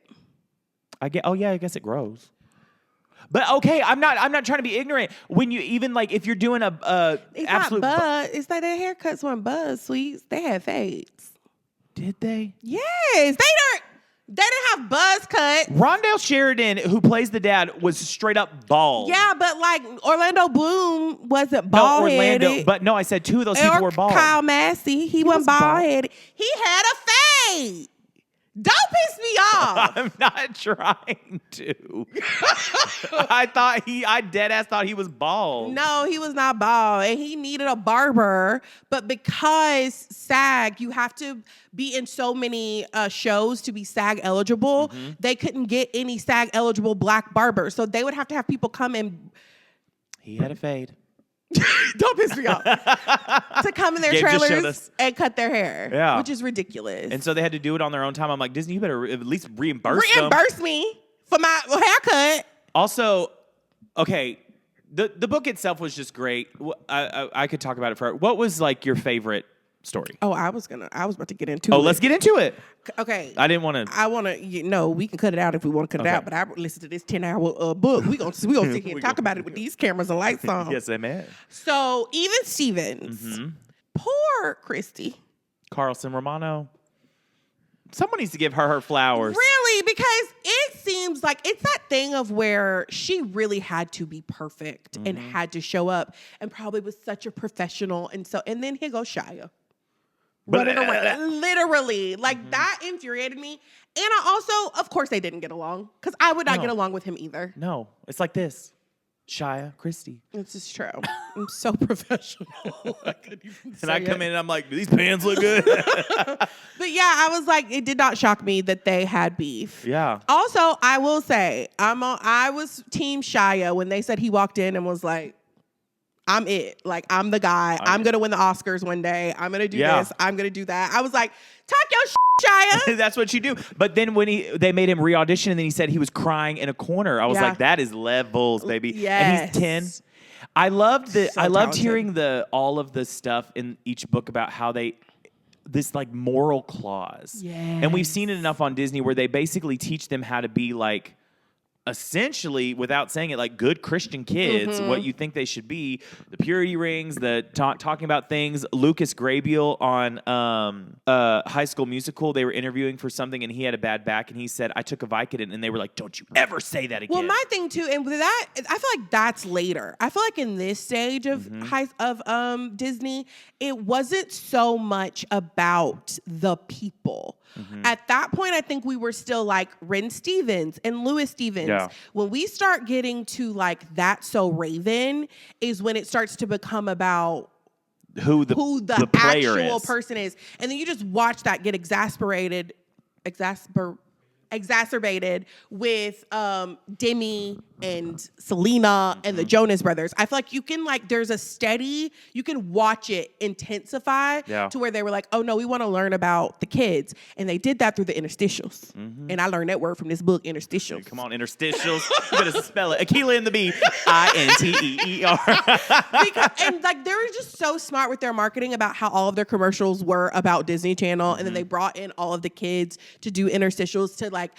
I guess it grows. But okay, I'm not trying to be ignorant. When you even like if you're doing it's absolute not buzz. It's like their haircuts weren't buzz sweets. They had fades. Did they? Yes, they didn't have buzz cut. Rondell Sheridan, who plays the dad, was straight up bald. Yeah, but like Orlando Bloom wasn't bald headed. But no, I said two of those people were bald. Kyle Massey, he wasn't bald headed. He had a fade. Don't piss me off. I'm not trying to. I dead ass thought he was bald. No, he was not bald, and he needed a barber. But because SAG, you have to be in so many shows to be SAG eligible. Mm-hmm. They couldn't get any SAG eligible black barbers, so they would have to have people come in. He had a fade. Don't piss me off. To come in their trailers and cut their hair, which is ridiculous. And so they had to do it on their own time. I'm like, Disney, you better at least reimburse me for my haircut. Also, okay, the book itself was just great. I could talk about it forever. What was like your favorite story? Oh, I was about to get into it. Oh, let's get into it. Okay. I didn't want to. I want to, we can cut it out if we want to cut it out, but I listened to this 10-hour book. We gonna sit here and talk about it with these cameras and lights on. Yes, amen. So, Even Stevens, poor Christy. Carlson Romano. Someone needs to give her flowers. Really? Because it seems like it's that thing of where she really had to be perfect and had to show up and probably was such a professional. And then here goes Shia. Running around. Literally. Like, that infuriated me. And I also, of course, they didn't get along. Because I would not get along with him either. No. It's like this. Shia, Christy. This is true. I'm so professional. I couldn't even say and I come in and I'm like, do these pants look good? But yeah, I was like, it did not shock me that they had beef. Yeah. Also, I will say, I was team Shia when they said he walked in and was like, I'm it. Like, I'm the guy. I'm going to win the Oscars one day. I'm going to do this. I'm going to do that. I was like, talk your Shia. That's what you do. But then when they made him re-audition and then he said he was crying in a corner, I was like, that is levels, baby. Yes. And he's 10. I loved hearing all of the stuff in each book about how this like moral clause. Yes. And we've seen it enough on Disney where they basically teach them how to be like, essentially, without saying it, like good Christian kids, what you think they should be, the purity rings, the talking about things. Lucas Grabeel on High School Musical, they were interviewing for something and he had a bad back and he said, I took a Vicodin, and they were like, don't you ever say that again. Well, my thing too, and with that, I feel like that's later. I feel like in this stage of Disney, it wasn't so much about the people. At that point, I think we were still like Ren Stevens and Louis Stevens. Yeah. When we start getting to like That's So Raven is when it starts to become about who the actual person is. And then you just watch that get exacerbated with Demi and Selena and the Jonas Brothers. I feel like you can you can watch it intensify to where they were like, oh no, we want to learn about the kids. And they did that through the interstitials. And I learned that word from this book, interstitials. Come on, interstitials. You better spell it. Aquila and the B, INTEER. And like they were just so smart with their marketing about how all of their commercials were about Disney Channel. And then they brought in all of the kids to do interstitials to like,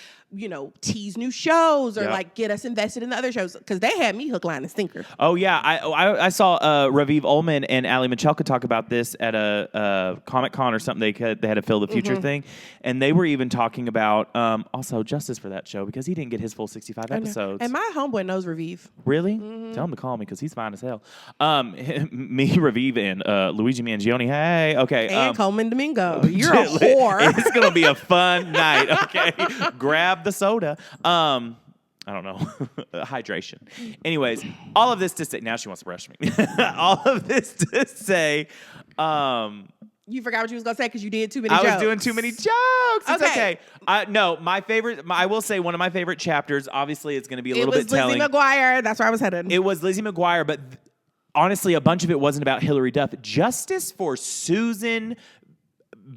tease new shows or like get us invested in the other shows because they had me hook, line, and sinker. Oh yeah, I saw Raviv Ullman and Ali Michalka talk about this at a Comic Con or something. They had a Phil the Future thing, and they were even talking about also justice for that show because he didn't get his full 65 episodes. And my homeboy knows Raviv. Really? Tell him to call me because he's fine as hell. Me, Raviv, and Luigi Mangione. Hey, okay. And Coleman Domingo. You're a whore. It's gonna be a fun night. Okay, grab the soda. I don't know. Hydration. Anyways, all of this to say, now she wants to brush me. All of this to say, you forgot what you was going to say because you did too many jokes. I was doing too many jokes. It's okay. No, my favorite, I will say one of my favorite chapters, obviously it's going to be a little bit telling. It was Lizzie McGuire. That's where I was headed. It was Lizzie McGuire, but honestly, a bunch of it wasn't about Hillary Duff. Justice for Susan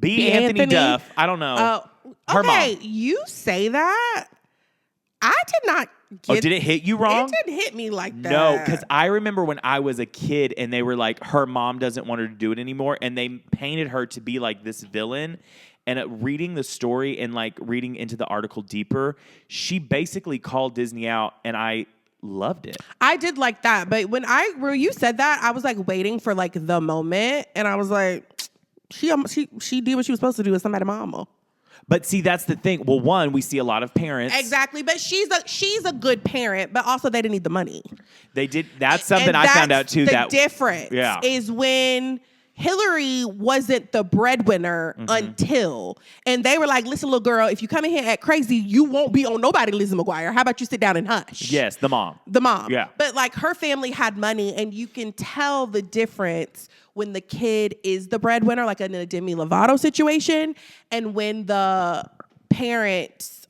B. Anthony Duff. I don't know. Her okay, mom. you say that. I did not get... did it hit you wrong? It didn't hit me like that. No, because I remember when I was a kid and they were like, her mom doesn't want her to do it anymore. And they painted her to be like this villain. And reading the story and like reading into the article deeper, she basically called Disney out, and I loved it. I did like that. But when you said that, I was like waiting for like the moment. And I was like, she did what she was supposed to do with somebody's mama. But see, that's the thing. Well, one, we see a lot of parents. Exactly. But she's a good parent, but also they didn't need the money. They did. That's something I found out too. The difference is when Hillary wasn't the breadwinner until, and they were like, listen, little girl, if you come in here act crazy, you won't be on nobody, Lizzie McGuire. How about you sit down and hush? Yes, the mom. The mom. Yeah. But like her family had money, and you can tell the difference when the kid is the breadwinner, like in a Demi Lovato situation, and when the parents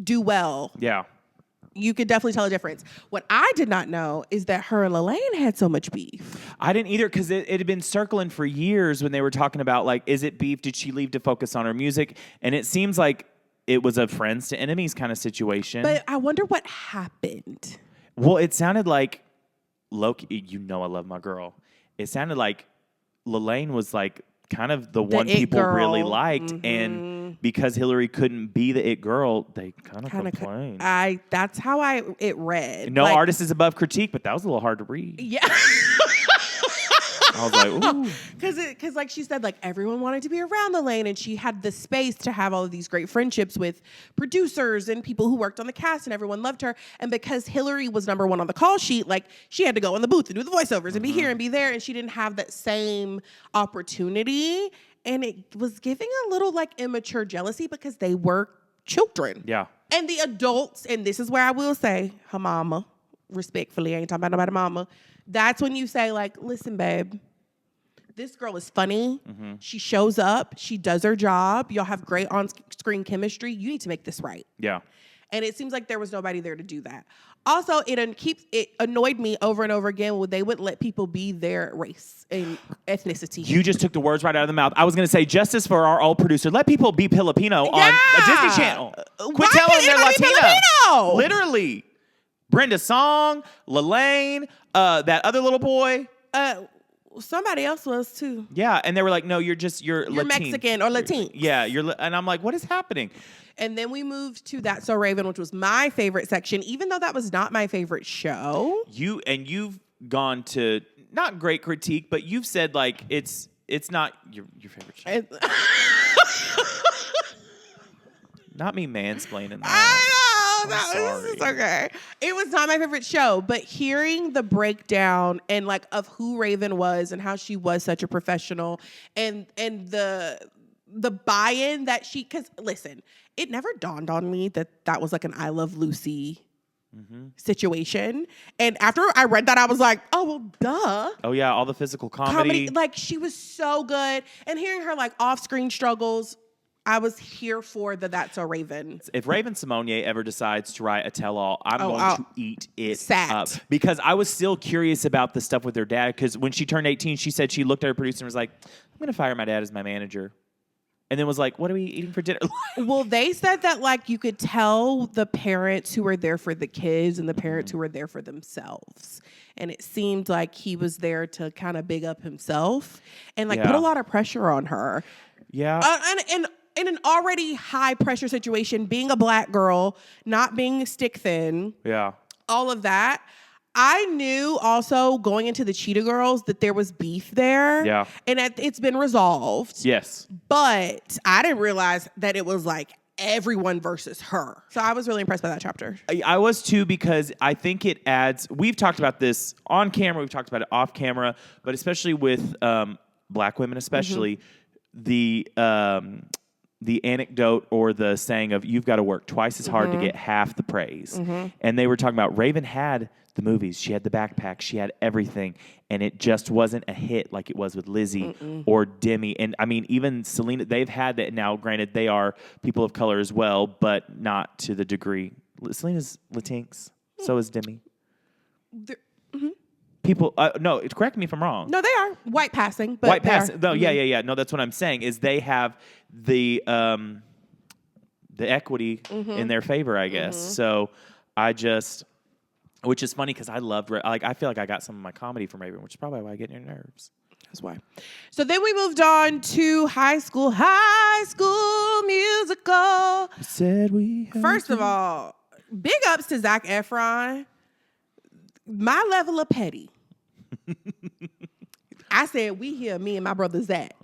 do well. Yeah. You could definitely tell a difference. What I did not know is that her and Lalaine had so much beef. I didn't either, because it had been circling for years when they were talking about, like, is it beef? Did she leave to focus on her music? And it seems like it was a friends to enemies kind of situation. But I wonder what happened. Well, it sounded like, Loki, you know I love my girl. It sounded like Lalaine was like kind of the one people really liked, and because Hillary couldn't be the it girl, they kind of complained. That's how it read. No artist is above critique, but that was a little hard to read. Yeah. I was like, ooh. Because like she said, like everyone wanted to be around Lalaine, and she had the space to have all of these great friendships with producers and people who worked on the cast, and everyone loved her. And because Hillary was number one on the call sheet, like she had to go in the booth and do the voiceovers and be here and be there, and she didn't have that same opportunity. And it was giving a little like immature jealousy because they were children. Yeah. And the adults, and this is where I will say, her mama, respectfully, I ain't talking about nobody mama. That's when you say, like, listen, babe, this girl is funny. She shows up. She does her job. Y'all have great on-screen chemistry. You need to make this right. Yeah. And it seems like there was nobody there to do that. Also, it annoyed me over and over again when they wouldn't let people be their race and ethnicity. You just took the words right out of the mouth. I was going to say, justice for our old producer. Let people be Filipino on a Disney Channel. Quit telling them they're Latino. Literally. Brenda Song, Lalaine, that other little boy. Somebody else was too. Yeah, and they were like, no, you're Latin. Mexican or Latin. Yeah, and I'm like, what is happening? And then we moved to That's So Raven, which was my favorite section, even though that was not my favorite show. You've gone to not great critique, but you've said like it's not your favorite show. Not me mansplaining that. It's okay. It was not my favorite show, but hearing the breakdown and like of who Raven was and how she was such a professional and the buy-in that because listen, it never dawned on me that was like an I Love Lucy situation. And after I read that, I was like, oh, well, duh. Oh, yeah, all the physical comedy. Like, she was so good. And hearing her, like, off-screen struggles, I was here for That's So Raven. If Raven Simonier ever decides to write a tell-all, I'm going to eat it up. Because I was still curious about the stuff with her dad, because when she turned 18, she said she looked at her producer and was like, I'm going to fire my dad as my manager. And then was like, what are we eating for dinner? Well, they said that, like, you could tell the parents who were there for the kids and the parents who were there for themselves. And it seemed like he was there to kind of big up himself and, like, put a lot of pressure on her. Yeah. And in an already high-pressure situation, being a black girl, not being stick thin. Yeah. All of that. I knew also going into the Cheetah Girls that there was beef there. Yeah. And it's been resolved. Yes. But I didn't realize that it was like everyone versus her. So I was really impressed by that chapter. I was too, because I think it adds, we've talked about this on camera, we've talked about it off camera, but especially with black women especially, the anecdote or the saying of you've got to work twice as hard to get half the praise. And they were talking about Raven had the movies, she had the backpack, she had everything, and it just wasn't a hit like it was with Lizzie or Demi. And I mean, even Selena, they've had that now. Granted, they are people of color as well, but not to the degree. Selena's Latinx, so is Demi. people. No, correct me if I'm wrong. No, they are white passing. But White passing. No, yeah. No, that's what I'm saying. Is they have the equity in their favor, I guess. So which is funny because I loved. I feel like I got some of my comedy from Raven, which is probably why I get in your nerves. That's why. So then we moved on to High School Musical. Said we. First of all, big ups to Zac Efron. My level of petty. I said, we here, me and my brother Zach.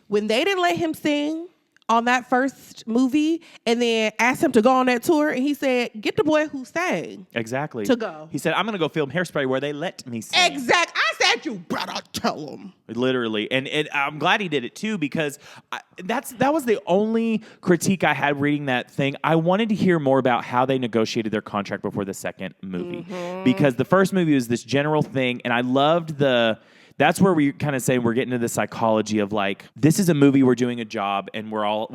When they didn't let him sing on that first movie and then asked him to go on that tour, and he said, get the boy who sang. Exactly. To go. He said, I'm going to go film Hairspray where they let me sing. Exactly. I said, you better tell him. Literally. And I'm glad he did it too, because that was the only critique I had reading that thing. I wanted to hear more about how they negotiated their contract before the second movie. Because the first movie was this general thing, and I loved that's where we kind of say we're getting to the psychology of like, this is a movie, we're doing a job, and we all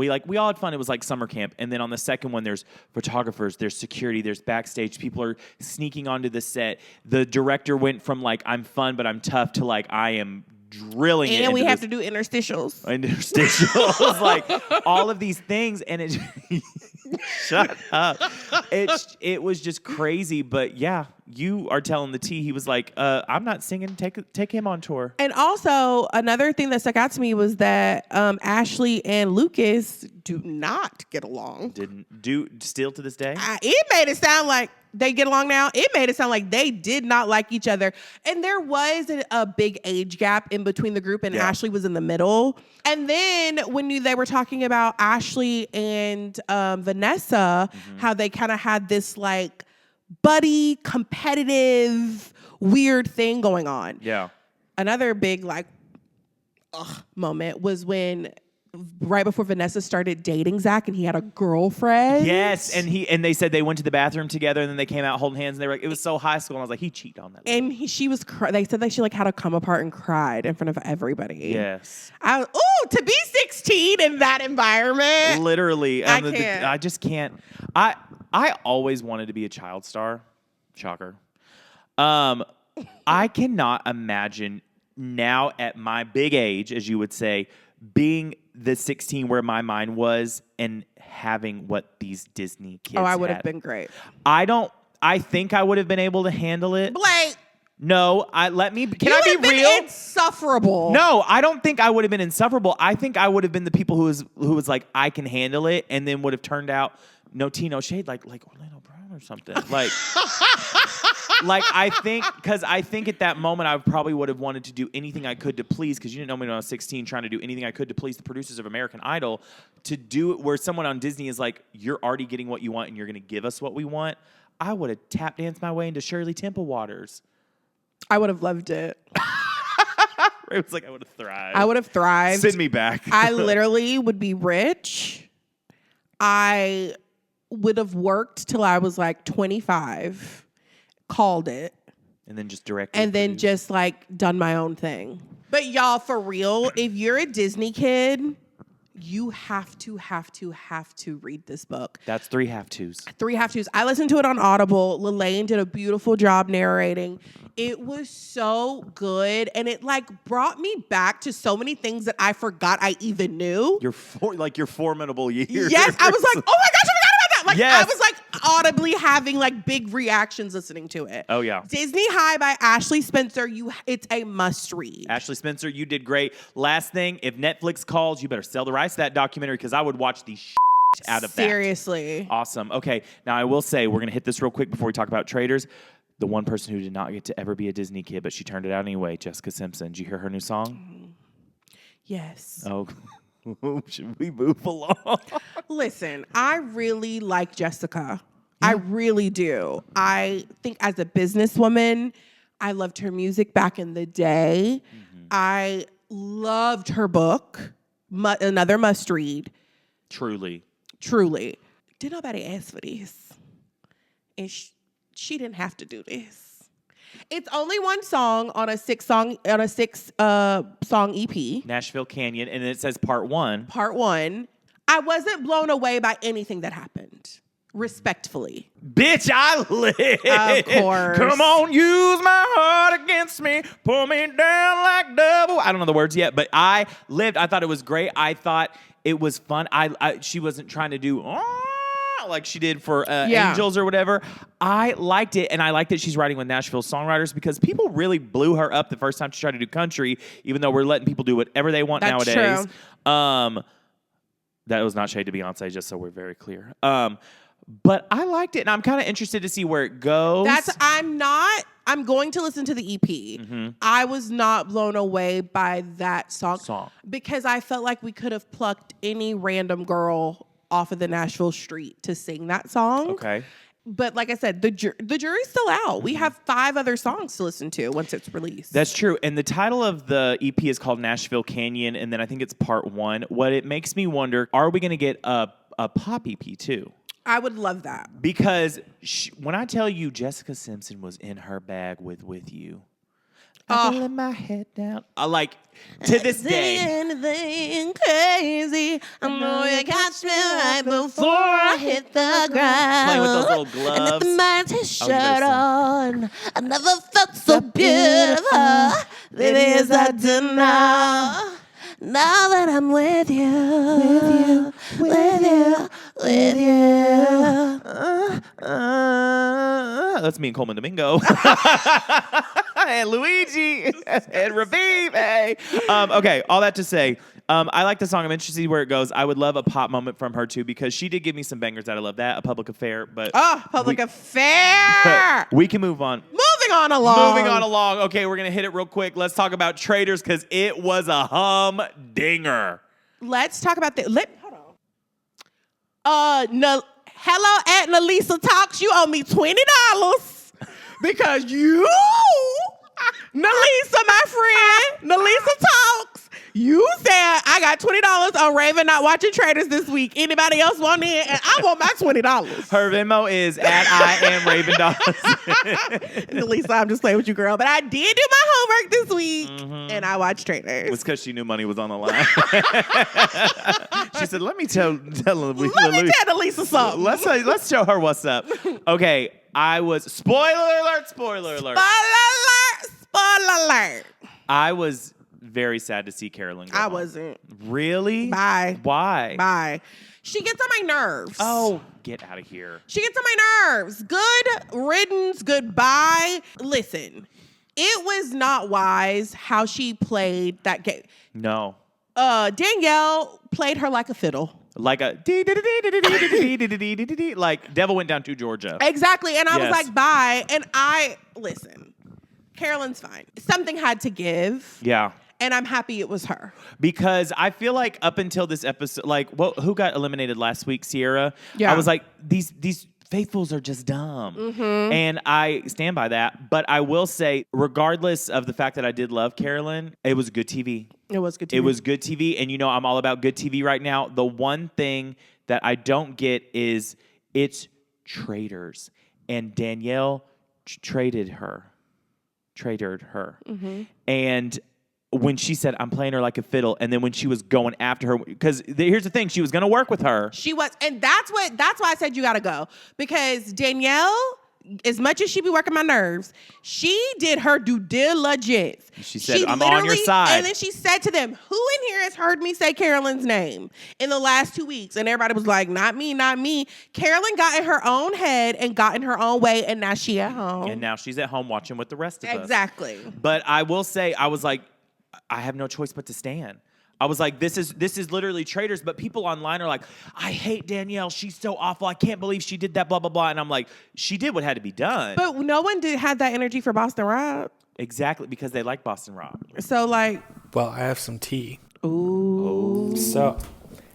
had fun. It was like summer camp. And then on the second one, there's photographers, there's security, there's backstage. People are sneaking onto the set. The director went from like, I'm fun, but I'm tough to like, I am drilling it. And we have to do interstitials. Interstitials, like all of these things. And it shut up. It was just crazy. But yeah, you are telling the tea. He was like, I'm not singing. Take him on tour. And also, another thing that stuck out to me was that Ashley and Lucas do not get along. Still to this day? It made it sound like they get along now. It made it sound like they did not like each other. And there was a big age gap in between the group, and Ashley was in the middle. And then when they were talking about Ashley and Vanessa, how they kind of had this like buddy, competitive, weird thing going on. Yeah. Another big like moment was when right before Vanessa started dating Zach and he had a girlfriend. Yes, and they said they went to the bathroom together and then they came out holding hands and they were like, it was so high school, and I was like, he cheated on that. And she was they said that she like had to come apart and cried in front of everybody. Yes. To be 16 in that environment. Literally. I can't. I just can't. I always wanted to be a child star. Shocker. I cannot imagine now at my big age, as you would say, being the 16 where my mind was and having what these Disney kids I would had. have been great. I think I would have been able to handle it. Blake. No, can I be real? Been insufferable. No, I don't think I would have been insufferable. I think I would have been the people who was like, I can handle it, and then would have turned out no tea, no shade, like Orlando Brown or something. Like I think at that moment I probably would have wanted to do anything I could to please, because you didn't know me when I was 16, trying to do anything I could to please the producers of American Idol, to do it where someone on Disney is like, you're already getting what you want and you're going to give us what we want. I would have tap danced my way into Shirley Temple Waters. I would have loved it. It was like, I would have thrived. I would have thrived. Send me back. I literally would be rich. I would have worked till I was like 25, called it. And then just directed. And then just like done my own thing. But y'all, for real, if you're a Disney kid, you have to read this book. That's 3 have-tos. 3 have-tos. I listened to it on Audible. Lelaine did a beautiful job narrating. It was so good, and it like brought me back to so many things that I forgot I even knew. Your formidable years. Yes, I was like, oh my gosh, I forgot about that. Like yes. I was like audibly having like big reactions listening to it. Oh yeah. Disney High by Ashley Spencer. It's a must read. Ashley Spencer, you did great. Last thing, if Netflix calls, you better sell the rights to that documentary, because I would watch the out of that. Seriously. Awesome. Okay, now I will say, we're going to hit this real quick before we talk about Traitors. The one person who did not get to ever be a Disney kid, but she turned it out anyway, Jessica Simpson. Did you hear her new song? Yes. Oh, should we move along? Listen, I really like Jessica. Yeah. I really do. I think as a businesswoman, I loved her music back in the day. Mm-hmm. I loved her book, another must read. Truly. Did nobody ask for this? And she didn't have to do this. It's only one song on a 6 song EP. Nashville Canyon, and it says part 1. Part 1. I wasn't blown away by anything that happened. Respectfully. Bitch, I live. Of course. Come on, use my heart against me. Pull me down like double. I don't know the words yet, but I lived. I thought it was great. I thought it was fun. She wasn't trying to do like she did for Angels or whatever. I liked it, and I like that she's writing with Nashville songwriters because people really blew her up the first time she tried to do country, even though we're letting people do whatever they want nowadays. True. That was not shade to Beyonce, just so we're very clear. But I liked it, and I'm kind of interested to see where it goes. I'm going to listen to the EP. Mm-hmm. I was not blown away by that song because I felt like we could have plucked any random girl off of the Nashville street to sing that song. Okay. But like I said, the jury's still out. We have 5 other songs to listen to once it's released. That's true. And the title of the EP is called Nashville Canyon, and then I think it's part 1. What it makes me wonder, are we going to get a pop EP too? I would love that. Because when I tell you Jessica Simpson was in her bag with you, I let my head down. Like, to this day. Anything crazy. I know you catch me right before I hit the ground. Playing with those little gloves. And the man's his shirt on. I never felt so beautiful. Baby, as I do now. Now that I'm with you, with you. That's me and Coleman Domingo. And Luigi and Raviv. Hey. Okay, all that to say, I like the song. I'm interested to see where it goes. I would love a pop moment from her too because she did give me some bangers that I love. That, A Public Affair. But Public Affair. We can move on. Moving on along. Okay, we're going to hit it real quick. Let's talk about Traitors because it was a humdinger. Let's talk about Hold on. Hello at Nalisa Talks. You owe me $20 because you, Nalisa, my friend, Nalisa Talks. You said I got $20 on Raven not watching Traitors this week. Anybody else want it? And I want my $20. Her Venmo is at I am Raven Dollars. Nalisa, I'm just playing with you, girl. But I did do my homework this week, and I watched Traitors. It was because she knew money was on the line. She said, "Let me tell Nalisa something. Let's show her what's up." Okay, I was spoiler alert. I was very sad to see Carolyn go home. wasn't. Really? Bye. Why? Bye. She gets on my nerves. Oh, get out of here. She gets on my nerves. Good riddance. Goodbye. Listen, it was not wise how she played that game. No. Danielle played her like a fiddle. Like a like Devil Went Down to Georgia. Exactly. And I was like, bye. And listen, Carolyn's fine. Something had to give. Yeah. And I'm happy it was her. Because I feel like up until this episode, like, who got eliminated last week? Sierra? Yeah. I was like, these faithfuls are just dumb. Mm-hmm. And I stand by that. But I will say, regardless of the fact that I did love Carolyn, it was good TV. It was good TV. It was good TV. And, I'm all about good TV right now. The one thing that I don't get is it's Traitors. And Danielle traited her. Mm-hmm. And when she said, I'm playing her like a fiddle, and then when she was going after her, because here's the thing, she was going to work with her. She was, and that's why I said you got to go. Because Danielle, as much as she be working my nerves, she did her due diligence. She said, I'm on your side. And then she said to them, who in here has heard me say Carolyn's name in the last 2 weeks? And everybody was like, not me, not me. Carolyn got in her own head and got in her own way, and now she at home. And now she's at home watching with the rest of us. Exactly. But I will say, I was like, I have no choice but to stand. I was like, this is literally Traitors, but people online are like, I hate Danielle. She's so awful. I can't believe she did that, blah, blah, blah. And I'm like, she did what had to be done. But no one had that energy for Boston Rob. Exactly, because they like Boston Rob. So, like... Well, I have some tea. Ooh. So,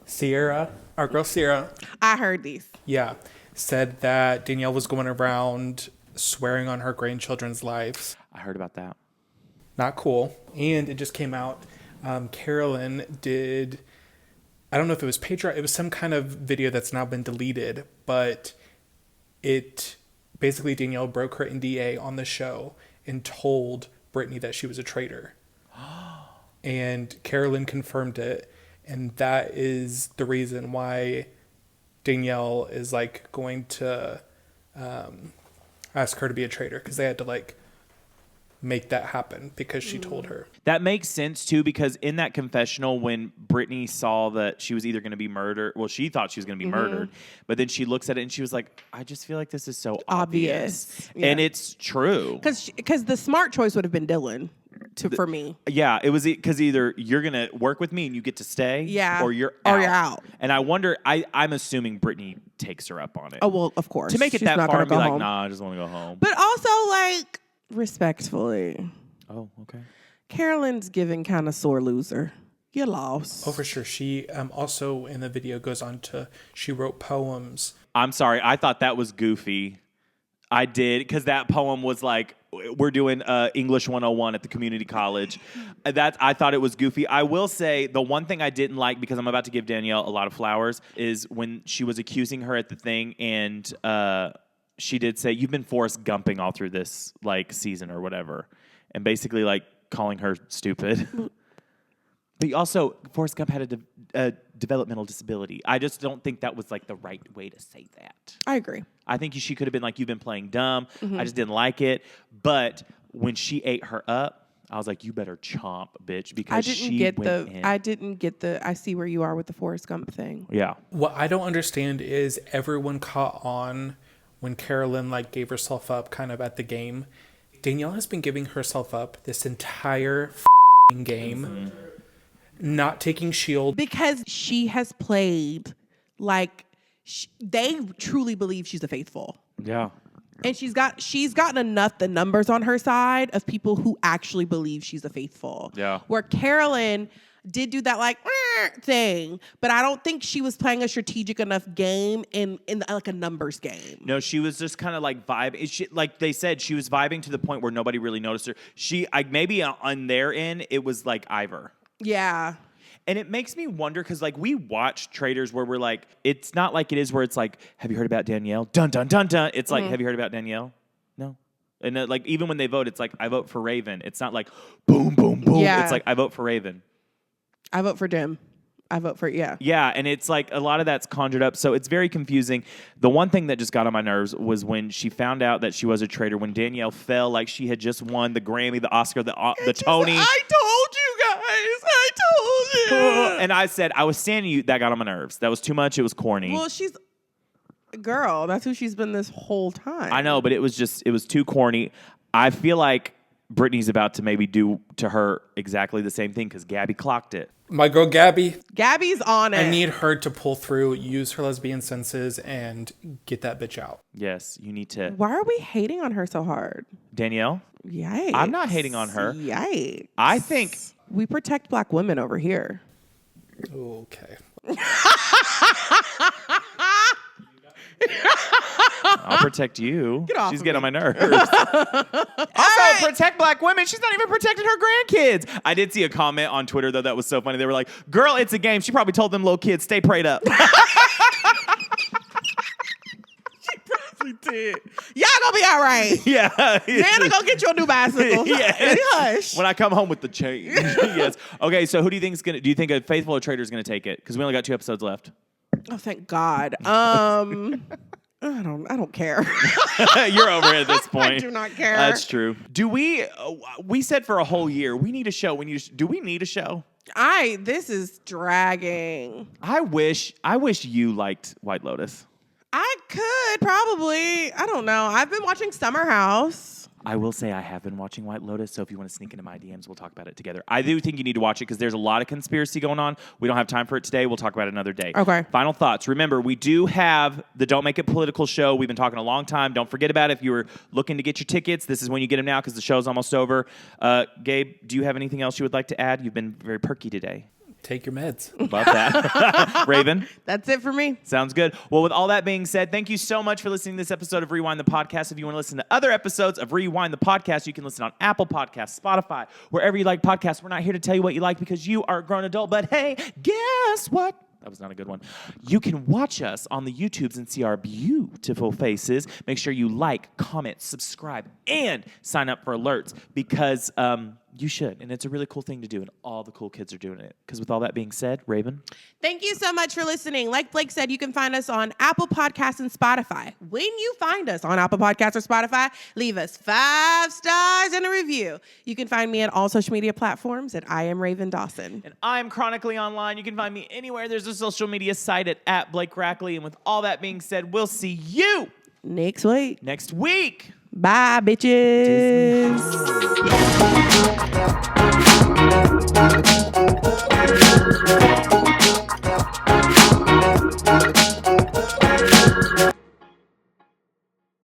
Sierra, our girl Sierra... I heard these. Yeah. Said that Danielle was going around swearing on her grandchildren's lives. I heard about that. Not cool. And it just came out... Carolyn did, I don't know if it was Patreon, it was some kind of video that's now been deleted, but it basically Danielle broke her NDA on the show and told Brittany that she was a traitor. And Carolyn confirmed it. And that is the reason why Danielle is like going to ask her to be a traitor because they had to like make that happen because she told her. That makes sense too, because in that confessional, when Brittany saw that she was either going to be murdered, well, she thought she was going to be murdered, but then she looks at it and she was like, I just feel like this is so obvious. Yeah. And it's true. Because the smart choice would have been Dylan for me. Yeah, it was because either you're going to work with me and you get to stay, or you're out. Or you're out. And I wonder, I'm assuming Brittany takes her up on it. Oh, well, of course. To make it She's that not far gonna and be go like, home. nah, I just want to go home. But also, like, respectfully, Oh, okay. Carolyn's giving kind of sore loser. You lost. Oh, for sure. She also in the video goes on she wrote poems. I'm sorry. I thought that was goofy. I did, because that poem was like, we're doing English 101 at the community college. I thought it was goofy. I will say the one thing I didn't like, because I'm about to give Danielle a lot of flowers, is when she was accusing her at the thing, and she did say, you've been Forrest Gumping all through this like season or whatever, and basically like calling her stupid. But also, Forrest Gump had a developmental disability. I just don't think that was like the right way to say that. I agree. I think she could have been like, you've been playing dumb. I just didn't like it. But when she ate her up, I was like, you better chomp, bitch, because I didn't get the I see where you are with the Forrest Gump thing. Yeah. What I don't understand is everyone caught on when Carolyn like gave herself up kind of at the game. Danielle has been giving herself up this entire game, not taking shield. Because she has played like they truly believe she's a faithful. Yeah. And she's gotten enough the numbers on her side of people who actually believe she's a faithful. Yeah. Where Carolyn did do that like thing, but I don't think she was playing a strategic enough game in like a numbers game. No, she was just kind of like vibing. Like they said, she was vibing to the point where nobody really noticed her. Maybe on their end, it was like Ivor. Yeah. And it makes me wonder, because like we watch Traitors where we're like, it's not like it is where it's like, have you heard about Danielle? Dun, dun, dun, dun. It's like, have you heard about Danielle? No. And like even when they vote, it's like, I vote for Raven. It's not like boom, boom, boom. Yeah. It's like, I vote for Raven. I vote for Dim. I vote for, yeah. Yeah, and it's like a lot of that's conjured up, so it's very confusing. The one thing that just got on my nerves was when she found out that she was a traitor, when Danielle fell like she had just won the Grammy, the Oscar, the Tony. I told you guys. I told you. And I said, I was standing you. That got on my nerves. That was too much. It was corny. Well, she's girl. That's who she's been this whole time. I know, but it was too corny. I feel like Brittany's about to maybe do to her exactly the same thing, because Gabby clocked it. My girl Gabby's on it. I need her to pull through, use her lesbian senses, and get that bitch out. Yes, you need to. Why are we hating on her so hard? Danielle? Yikes. I'm not hating on her. Yikes. I think we protect black women over here. Okay. I'll protect you. Get off She's of getting me. on my nerves. Also, protect black women. She's not even protecting her grandkids. I did see a comment on Twitter, though, that was so funny. They were like, girl, it's a game. She probably told them little kids, stay prayed up. She did. Y'all gonna be all right. Yeah. Nana gonna get you a new bicycle. Yeah. Hush. When I come home with the change. Yes. Okay, so who do you think is going to, do you think a faithful or traitor is going to take it? Because we only got 2 episodes left. Oh, thank God. I don't care. You're over it at this point. I do not care. That's true. Do we said for a whole year, we need a show. Do we need a show? This is dragging. I wish you liked White Lotus. I could probably. I don't know. I've been watching Summer House. I will say I have been watching White Lotus, so if you want to sneak into my DMs, we'll talk about it together. I do think you need to watch it because there's a lot of conspiracy going on. We don't have time for it today. We'll talk about it another day. Okay. Final thoughts. Remember, we do have the Don't Make It Political show. We've been talking a long time. Don't forget about it. If you were looking to get your tickets, this is when you get them now because the show's almost over. Gabe, do you have anything else you would like to add? You've been very perky today. Take your meds. Love that. Raven? That's it for me. Sounds good. Well, with all that being said, thank you so much for listening to this episode of Rewind the Podcast. If you want to listen to other episodes of Rewind the Podcast, you can listen on Apple Podcasts, Spotify, wherever you like podcasts. We're not here to tell you what you like because you are a grown adult, but hey, guess what? That was not a good one. You can watch us on the YouTubes and see our beautiful faces. Make sure you like, comment, subscribe, and sign up for alerts because You should. And it's a really cool thing to do. And all the cool kids are doing it. Because with all that being said, Raven. Thank you so much for listening. Like Blake said, you can find us on Apple Podcasts and Spotify. When you find us on Apple Podcasts or Spotify, leave us 5 stars and a review. You can find me at all social media platforms at I am Raven Dawson. And I'm chronically online. You can find me anywhere there's a social media site at Blake Rackley. And with all that being said, we'll see you next week. Bye, bitches.